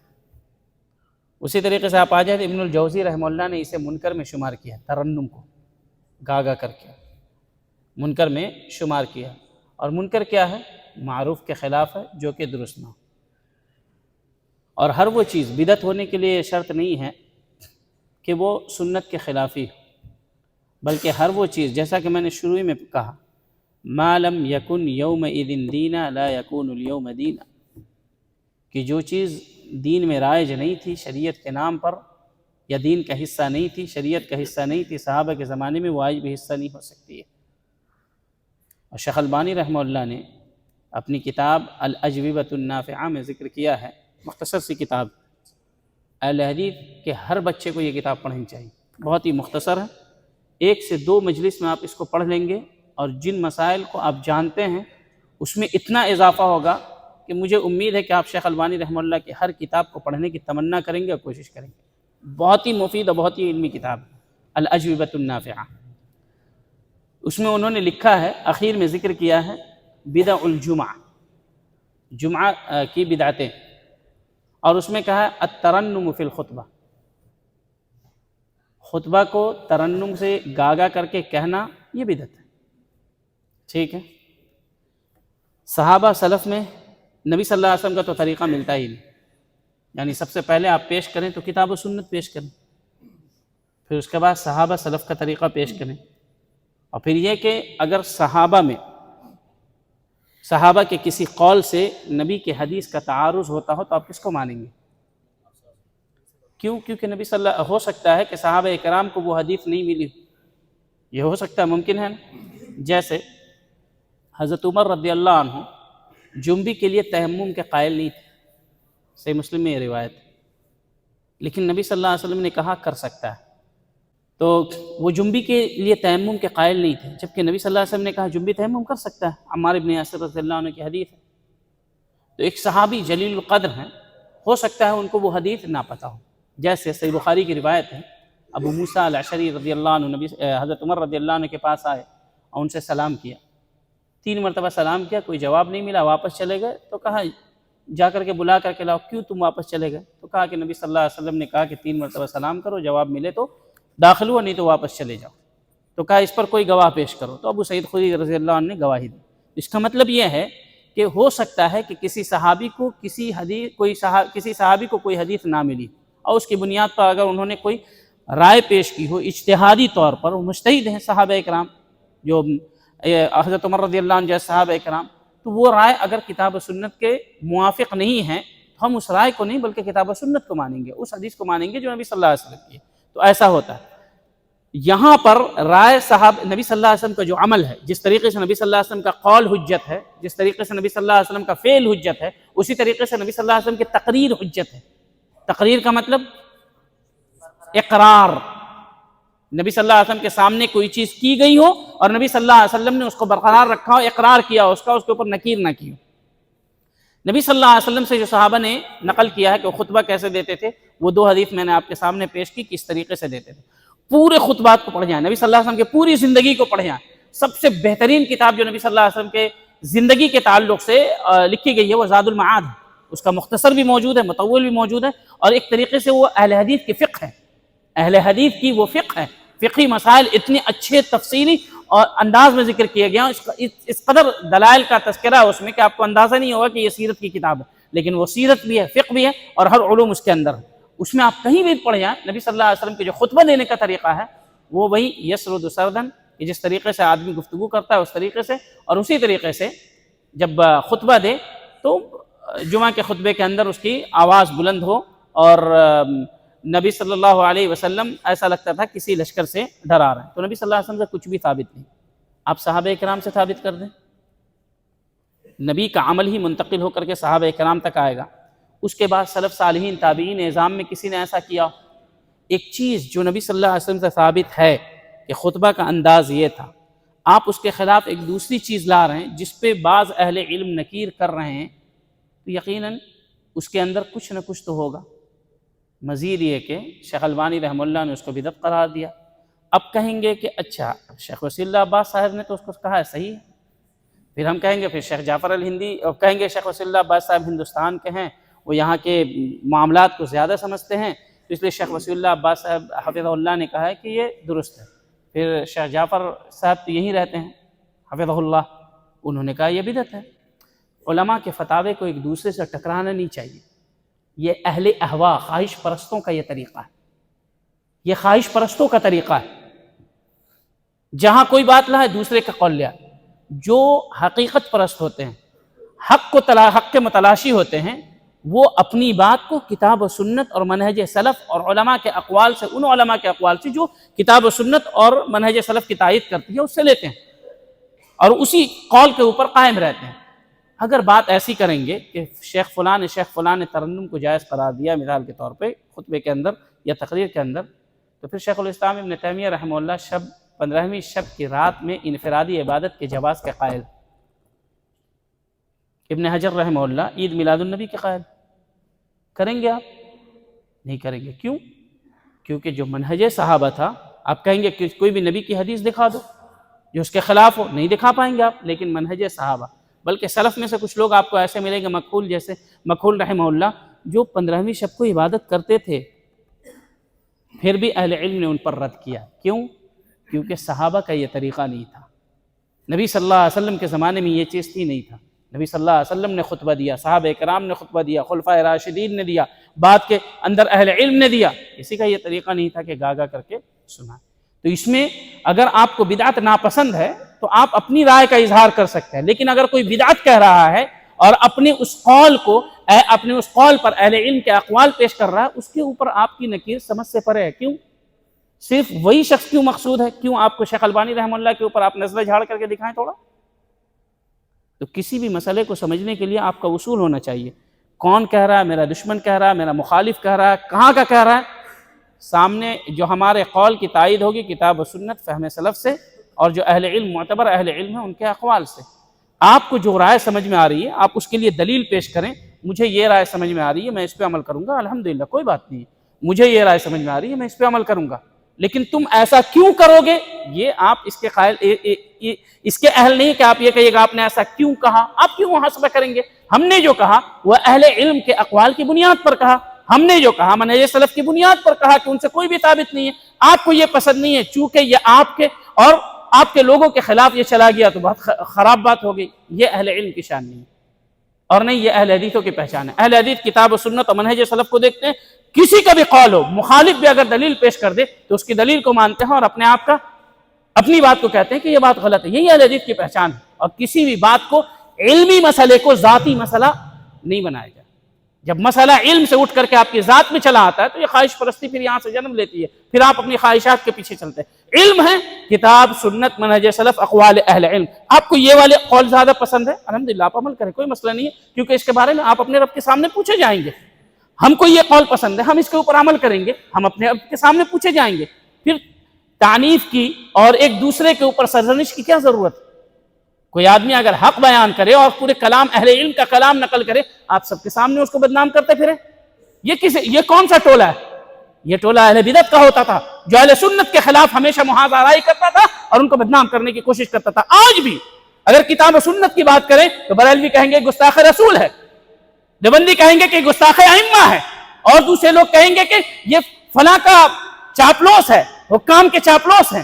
Speaker 3: اسی طریقے سے آپ آ جائیں، ابن الجوزی رحمہ اللہ نے اسے منکر میں شمار کیا، ترنم کو گاگا کر کے منکر میں شمار کیا۔ اور منکر کیا ہے؟ معروف کے خلاف ہے، جو کہ درست نہ ہو۔ اور ہر وہ چیز بدعت ہونے کے لیے شرط نہیں ہے کہ وہ سنت کے خلافی ہو، بلکہ ہر وہ چیز، جیسا کہ میں نے شروع میں کہا، ما لم یکن یومئذ دینا لا یکون اليوم دینا، کہ جو چیز دین میں رائج نہیں تھی شریعت کے نام پر، یا دین کا حصہ نہیں تھی، شریعت کا حصہ نہیں تھی صحابہ کے زمانے میں، وہ آج بھی حصہ نہیں ہو سکتی ہے۔ اور شیخ البانی رحمہ اللہ نے اپنی کتاب الاجوبۃ النافعہ میں ذکر کیا ہے، مختصر سی کتاب، اہل حدیث کہ ہر بچے کو یہ کتاب پڑھنی چاہیے، بہت ہی مختصر ہے، 1 سے 2 مجلس میں آپ اس کو پڑھ لیں گے اور جن مسائل کو آپ جانتے ہیں اس میں اتنا اضافہ ہوگا کہ مجھے امید ہے کہ آپ شیخ البانی رحمہ اللہ کی ہر کتاب کو پڑھنے کی تمنا کریں گے اور کوشش کریں گے۔ بہت ہی مفید اور بہت ہی علمی کتاب الاجوبۃ النافعہ۔ اس میں انہوں نے لکھا ہے، اخیر میں ذکر کیا ہے بدع الجمعہ، جمعہ کی بدعتیں، اور اس میں کہا ہے الترنم فی الخطبہ، خطبہ کو ترنم سے گاگا کر کے کہنا یہ بدعت ہے۔ ٹھیک ہے، صحابہ سلف میں نبی صلی اللہ علیہ وسلم کا تو طریقہ ملتا ہی نہیں، یعنی سب سے پہلے آپ پیش کریں تو کتاب و سنت پیش کریں، پھر اس کے بعد صحابہ سلف کا طریقہ پیش کریں، اور پھر یہ کہ اگر صحابہ میں صحابہ کے کسی قول سے نبی کے حدیث کا تعارض ہوتا ہو تو آپ کس کو مانیں گے؟ کیوں؟ کیونکہ نبی صلی اللہ ہو سکتا ہے کہ صحابہ کرام کو وہ حدیث نہیں ملی، یہ ہو سکتا ہے، ممکن ہے نا؟ جیسے حضرت عمر رضی اللہ عنہ جنبی کے لیے تیمم کے قائل نہیں تھے، صحیح مسلم میں یہ روایت ہے، لیکن نبی صلی اللہ علیہ وسلم نے کہا کر سکتا ہے، تو وہ جنبی کے لیے تیمم کے قائل نہیں تھے، جبکہ نبی صلی اللہ علیہ وسلم نے کہا جنبی تیمم کر سکتا ہے، عمار بن یاسر رضی اللہ عنہ کی حدیث ہے۔ تو ایک صحابی جلیل القدر ہیں، ہو سکتا ہے ان کو وہ حدیث نہ پتہ ہو، جیسے صحیح بخاری کی روایت ہے، ابو موسیٰ الاشعری رضی اللہ عنہ حضرت عمر رضی اللہ عنہ کے پاس آئے اور ان سے سلام کیا، 3 مرتبہ سلام کیا، کوئی جواب نہیں ملا، واپس چلے گئے، تو کہا جا کر کے بلا کر کے لاؤ، کیوں تم واپس چلے گئے؟ تو کہا کہ نبی صلی اللہ علیہ وسلم نے کہا کہ 3 مرتبہ سلام کرو، جواب ملے تو داخل ہوا، نہیں تو واپس چلے جاؤ۔ تو کہا اس پر کوئی گواہ پیش کرو، تو ابو سعید خدری رضی اللہ عنہ نے گواہی دی۔ اس کا مطلب یہ ہے کہ ہو سکتا ہے کہ کسی صحابی کو کسی صحابی کو کوئی حدیث نہ ملی، اور اس کی بنیاد پر اگر انہوں نے کوئی رائے پیش کی ہو اجتہادی طور پر، وہ مجتہد ہیں صحابہ اکرام، جو حضرت عمر رضی اللہ عنہ جیسے صحابہ اکرام، تو وہ رائے اگر کتاب و سنت کے موافق نہیں ہے تو ہم اس رائے کو نہیں بلکہ کتاب و سنت کو مانیں گے، اس حدیث کو مانیں گے جو نبی صلی اللہ علیہ وسلم کی ہے۔ تو ایسا ہوتا ہے یہاں پر رائے نبی صلی اللہ علیہ وسلم کا جو عمل ہے، جس طریقے سے نبی صلی اللہ علیہ وسلم کا قول حجت ہے، جس طریقے سے نبی صلی اللہ علیہ وسلم کا فعل حجت ہے، اسی طریقے سے نبی صلی اللہ علیہ وسلم کی تقریر حجت ہے۔ تقریر کا مطلب اقرار، نبی صلی اللہ علیہ وسلم کے سامنے کوئی چیز کی گئی ہو اور نبی صلی اللہ علیہ وسلم نے اس کو برقرار رکھا ہو، اقرار کیا ہو اس کے اوپر نکیر نہ کی ہو۔ نبی صلی اللہ علیہ وسلم سے جو صحابہ نے نقل کیا ہے کہ وہ خطبہ کیسے دیتے تھے، وہ 2 حدیث میں نے آپ کے سامنے پیش کی، کس طریقے سے دیتے تھے۔ پورے خطبات کو پڑھ جائیں، نبی صلی اللہ علیہ وسلم کی پوری زندگی کو پڑھ جائیں۔ سب سے بہترین کتاب جو نبی صلی اللہ علیہ وسلم کے زندگی کے تعلق سے لکھی گئی ہے وہ زاد المعاد ہے، اس کا مختصر بھی موجود ہے، مطول بھی موجود ہے، اور ایک طریقے سے وہ اہل حدیث کی فقہ ہے، اہل حدیث کی وہ فقہ ہے، فقہی مسائل اتنے اچھے تفصیلی اور انداز میں ذکر کیے گیا، اس قدر دلائل کا تذکرہ ہے اس میں کہ آپ کو اندازہ نہیں ہوگا کہ یہ سیرت کی کتاب ہے، لیکن وہ سیرت بھی ہے، فقہ بھی ہے، اور ہر علوم اس کے اندر ہے۔ اس میں آپ کہیں بھی پڑھ جائیں، نبی صلی اللہ علیہ وسلم کے جو خطبہ دینے کا طریقہ ہے وہ وہی یسرد سردن، کہ جس طریقے سے آدمی گفتگو کرتا ہے اس طریقے سے، اور اسی طریقے سے جب خطبہ دے تو جمعہ کے خطبے کے اندر اس کی آواز بلند ہو، اور نبی صلی اللہ علیہ وسلم ایسا لگتا تھا کسی لشکر سے ڈرا رہے ہیں۔ تو نبی صلی اللہ علیہ وسلم سے کچھ بھی ثابت نہیں، آپ صحابہ کرام سے ثابت کر دیں، نبی کا عمل ہی منتقل ہو کر کے صحابہ کرام تک آئے گا، اس کے بعد سلف صالحین تابعین اعظام میں کسی نے ایسا کیا۔ ایک چیز جو نبی صلی اللہ علیہ وسلم سے ثابت ہے کہ خطبہ کا انداز یہ تھا، آپ اس کے خلاف ایک دوسری چیز لا رہے ہیں جس پہ بعض اہل علم نکیر کر رہے ہیں، تو یقیناً اس کے اندر کچھ نہ کچھ تو ہوگا۔ مزید یہ کہ شیخ البانی رحمہ اللہ نے اس کو بدعت قرار دیا۔ اب کہیں گے کہ اچھا شیخ وسیع اللہ عباس صاحب نے تو اس کو کہا ہے صحیح ہے، پھر ہم کہیں گے پھر شیخ جعفر الہندی، اور کہیں گے شیخ وسیع اللہ عباس صاحب ہندوستان کے ہیں، وہ یہاں کے معاملات کو زیادہ سمجھتے ہیں، تو اس لیے شیخ وسیع اللہ عباس صاحب حفظہ اللہ نے کہا ہے کہ یہ درست ہے۔ پھر شیخ جعفر صاحب تو یہیں رہتے ہیں حفظہ اللہ، انہوں نے کہا یہ بدعت ہے۔ علماء کے فتاوے کو ایک دوسرے سے ٹکرانا نہیں چاہیے، یہ اہل اہوا خواہش پرستوں کا یہ طریقہ ہے، یہ خواہش پرستوں کا طریقہ ہے، جہاں کوئی بات لائے دوسرے کا قول لیا۔ جو حقیقت پرست ہوتے ہیں، حق کے متلاشی ہوتے ہیں، وہ اپنی بات کو کتاب و سنت اور منہج سلف اور علماء کے اقوال سے، ان علماء کے اقوال سے جو کتاب و سنت اور منہج سلف کی تائید کرتی ہے، اس سے لیتے ہیں اور اسی قول کے اوپر قائم رہتے ہیں۔ اگر بات ایسی کریں گے کہ شیخ فلان نے ترنم کو جائز قرار دیا مثال کے طور پہ خطبے کے اندر یا تقریر کے اندر، تو پھر شیخ الاسلام ابن تیمیہ رحمہ اللہ 15ویں شب کی رات میں انفرادی عبادت کے جواز کے قائل، ابن حجر رحمہ اللہ عید میلاد النبی کے قائل۔ کریں گے آپ؟ نہیں کریں گے۔ کیوں؟ کیونکہ جو منہج صحابہ تھا، آپ کہیں گے کہ کوئی بھی نبی کی حدیث دکھا دو جو اس کے خلاف ہو، نہیں دکھا پائیں گے آپ، لیکن منہج صحابہ، بلکہ سلف میں سے کچھ لوگ آپ کو ایسے ملیں گے، مکحول رحمہ اللہ، جو 15ویں شب کو عبادت کرتے تھے، پھر بھی اہل علم نے ان پر رد کیا۔ کیوں؟ کیونکہ صحابہ کا یہ طریقہ نہیں تھا، نبی صلی اللہ علیہ وسلم کے زمانے میں یہ چیز تھی نہیں تھا۔ نبی صلی اللہ علیہ وسلم نے خطبہ دیا، صحابہ کرام نے خطبہ دیا، خلفائے راشدین نے دیا، بعد کے اندر اہل علم نے دیا، کسی کا یہ طریقہ نہیں تھا کہ گاگا کر کے سنا۔ تو اس میں اگر آپ کو بدعت ناپسند ہے تو آپ اپنی رائے کا اظہار کر سکتے ہیں. لیکن اگر کوئی بدعت کہہ رہا ہے اور اپنے اس قول پر اہل علم کے اقوال پیش کر رہا ہے، اس کے اوپر آپ کی نکیر سمجھ سے پرے ہے. کیوں؟ صرف وہی شخص کیوں مقصود ہے؟ کیوں آپ کو شیخ البانی رحمہ اللہ کے اوپر آپ نظریں جھاڑ کر کے دکھائیں تھوڑا؟ تو کسی بھی مسئلے کو سمجھنے کے لیے آپ کا اصول ہونا چاہیے. کون کہہ رہا ہے؟ میرا دشمن کہہ رہا ہے، میرا مخالف کہہ رہا ہے، کہاں کا کہہ رہا ہے؟ سامنے جو ہمارے قول کی تائید ہوگی کتاب و سنت فہم سلف سے، اور جو اہل علم معتبر اہل علم ہیں ان کے اقوال سے. آپ کو جو رائے سمجھ میں آ رہی ہے آپ اس کے لیے دلیل پیش کریں. مجھے یہ رائے سمجھ میں آ رہی ہے، میں اس پہ عمل کروں گا، الحمدللہ کوئی بات نہیں. مجھے یہ رائے سمجھ میں آ رہی ہے، میں اس پہ عمل کروں گا. لیکن تم ایسا کیوں کرو گے، یہ آپ اس کے قائل اس کے اہل نہیں کہ آپ یہ کہیے گا آپ نے ایسا کیوں کہا. آپ کیوں محاسبہ کریں گے؟ ہم نے جو کہا وہ اہل علم کے اقوال کی بنیاد پر کہا. ہم نے جو کہا منہج سلف کی بنیاد پر کہا کہ ان سے کوئی بھی ثابت نہیں ہے. آپ کو یہ پسند نہیں ہے، چونکہ یہ آپ کے اور آپ کے لوگوں کے خلاف یہ چلا گیا تو بہت خراب بات ہو گئی. یہ اہل علم کی شان نہیں ہے، اور نہیں یہ اہل حدیثوں کی پہچان ہے. اہل حدیث کتاب و سنت اور منہج سلف کو دیکھتے ہیں، کسی کا بھی قول ہو، مخالف بھی اگر دلیل پیش کر دے تو اس کی دلیل کو مانتے ہیں اور اپنی بات کو کہتے ہیں کہ یہ بات غلط ہے. یہی اہل حدیث کی پہچان ہے. اور کسی بھی بات کو، علمی مسئلے کو ذاتی مسئلہ نہیں بنایا جائے. جب مسئلہ علم سے اٹھ کر کے آپ کی ذات میں چلا آتا ہے تو یہ خواہش پرستی پھر یہاں سے جنم لیتی ہے، پھر آپ اپنی خواہشات کے پیچھے چلتے ہیں. علم ہے کتاب سنت منہج سلف اقوال اہل علم. آپ کو یہ والے قول زیادہ پسند ہے، الحمدللہ آپ عمل کریں، کوئی مسئلہ نہیں ہے، کیونکہ اس کے بارے میں آپ اپنے رب کے سامنے پوچھے جائیں گے. ہم کو یہ قول پسند ہے، ہم اس کے اوپر عمل کریں گے، ہم اپنے رب کے سامنے پوچھے جائیں گے. پھر تعنیف کی اور ایک دوسرے کے اوپر سرزنش کی کیا ضرورت؟ کوئی آدمی اگر حق بیان کرے اور پورے کلام اہل علم کا کلام نقل کرے، آپ سب کے سامنے اس کو بدنام کرتے پھرے. یہ کون سا ٹولہ ہے؟ یہ ٹولہ اہل بدعت کا ہوتا تھا، جو اہل سنت کے خلاف ہمیشہ محاذ آرائی کرتا تھا اور ان کو بدنام کرنے کی کوشش کرتا تھا. آج بھی اگر کتاب و سنت کی بات کریں تو بریلوی کہیں گے گستاخ رسول ہے، دیوبندی کہیں گے کہ گستاخ ائمہ ہے، اور دوسرے لوگ کہیں گے کہ یہ فلاں کا چاپلوس ہے، حکام کے چاپلوس ہیں.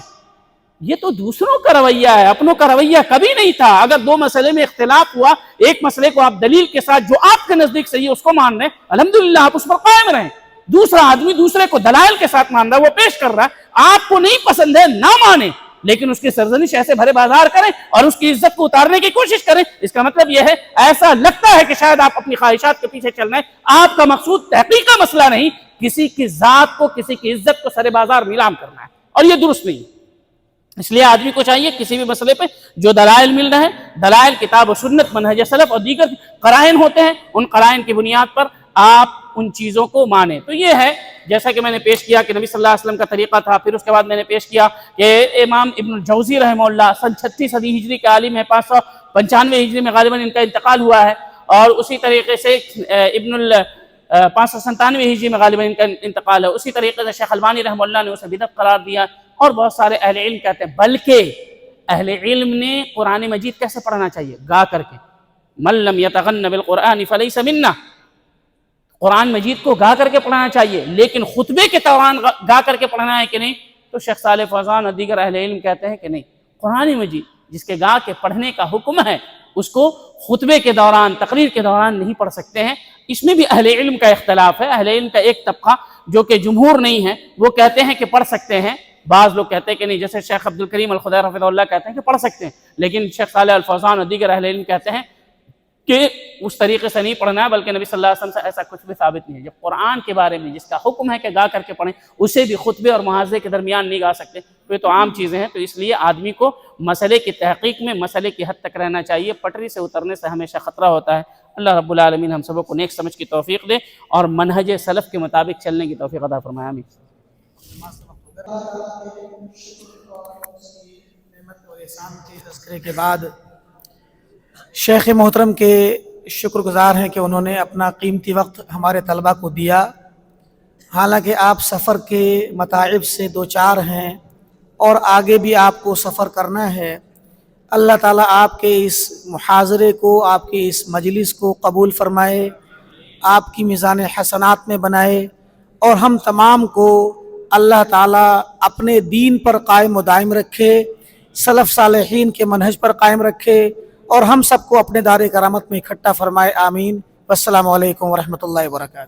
Speaker 3: یہ تو دوسروں کا رویہ ہے، اپنوں کا رویہ کبھی نہیں تھا. اگر دو مسئلے میں اختلاف ہوا، ایک مسئلے کو آپ دلیل کے ساتھ جو آپ کے نزدیک صحیح ہے اس کو مان رہے ہیں، الحمدللہ آپ اس پر قائم رہیں. دوسرا آدمی دوسرے کو دلائل کے ساتھ مان رہا ہے، وہ پیش کر رہا ہے، آپ کو نہیں پسند ہے نہ مانیں، لیکن اس کی سرزنش ایسے بھرے بازار کریں اور اس کی عزت کو اتارنے کی کوشش کریں. اس کا مطلب یہ ہے ایسا لگتا ہے کہ شاید آپ اپنی خواہشات کے پیچھے چل رہے ہیں. آپ کا مقصود تحقیق کا مسئلہ نہیں، کسی کی ذات کو، کسی کی عزت کو سر بازار نیلام کرنا ہے، اور یہ درست نہیں. اس لیے آدمی کو چاہیے کسی بھی مسئلے پہ جو دلائل مل رہے ہیں، دلائل کتاب و سنت منہج سلف اور دیگر قرائن ہوتے ہیں، ان قرائن کی بنیاد پر آپ ان چیزوں کو مانیں. تو یہ ہے جیسا کہ میں نے پیش کیا کہ نبی صلی اللہ علیہ وسلم کا طریقہ تھا. پھر اس کے بعد میں نے پیش کیا کہ امام ابن الجوزی رحمہ اللہ سن 36 صدی ہجری کے عالم ہے، 595 ہجری میں غالباً ان کا انتقال ہوا ہے. اور اسی طریقے سے 597 ہجری میں غالباً ان کا انتقال ہے. اسی طریقے سے شیخ البانی رحمہ اللہ نے اسے بدعت قرار دیا، اور بہت سارے اہل علم کہتے ہیں. بلکہ اہل علم نے قرآن مجید کیسے پڑھنا چاہیے؟ گا کر کے. من لم یتغن بالقرآن فلیس منا. قرآن مجید کو گا کر کے پڑھنا چاہیے، لیکن خطبے کے دوران گا کر کے پڑھنا ہے کہ نہیں؟ تو شیخ صالح فوزان اور دیگر اہل علم کہتے ہیں کہ نہیں، قرآن مجید جس کے گا کے پڑھنے کا حکم ہے اس کو خطبے کے دوران، تقریر کے دوران نہیں پڑھ سکتے ہیں. اس میں بھی اہل علم کا اختلاف ہے. اہل علم کا ایک طبقہ جو کہ جمہور نہیں ہے وہ کہتے ہیں کہ پڑھ سکتے ہیں، بعض لوگ کہتے ہیں کہ نہیں، جیسے شیخ عبد الکریم الخضیر حفظہ اللہ کہتے ہیں کہ پڑھ سکتے ہیں، لیکن شیخ صالح الفوزان اور دیگر اہل علم کہتے ہیں کہ اس طریقے سے نہیں پڑھنا ہے، بلکہ نبی صلی اللہ علیہ وسلم سے ایسا کچھ بھی ثابت نہیں ہے. جب قرآن کے بارے میں جس کا حکم ہے کہ گا کر کے پڑھیں، اسے بھی خطبے اور محاذے کے درمیان نہیں گا سکتے، تو یہ تو عام چیزیں ہیں. تو اس لیے آدمی کو مسئلے کی تحقیق میں مسئلے کی حد تک رہنا چاہیے. پٹری سے اترنے سے ہمیشہ خطرہ ہوتا ہے. اللہ رب العالمین ہم سب کو نیک سمجھ کی توفیق دے اور منہج سلف کے مطابق چلنے کی توفیق عطا فرمائے. آمین.
Speaker 7: تذکرے کے بعد شیخ محترم کے شکر گزار ہیں کہ انہوں نے اپنا قیمتی وقت ہمارے طلبہ کو دیا. حالانکہ آپ سفر کے متاعب سے دوچار ہیں اور آگے بھی آپ کو سفر کرنا ہے. اللہ تعالیٰ آپ کے اس محاضرے کو، آپ کی اس مجلس کو قبول فرمائے، آپ کی میزان حسنات میں بنائے، اور ہم تمام کو اللہ تعالیٰ اپنے دین پر قائم و دائم رکھے، سلف صالحین کے منہج پر قائم رکھے، اور ہم سب کو اپنے دار کرامت میں اکٹھا فرمائے. آمین. والسلام علیکم ورحمۃ اللہ وبرکاتہ.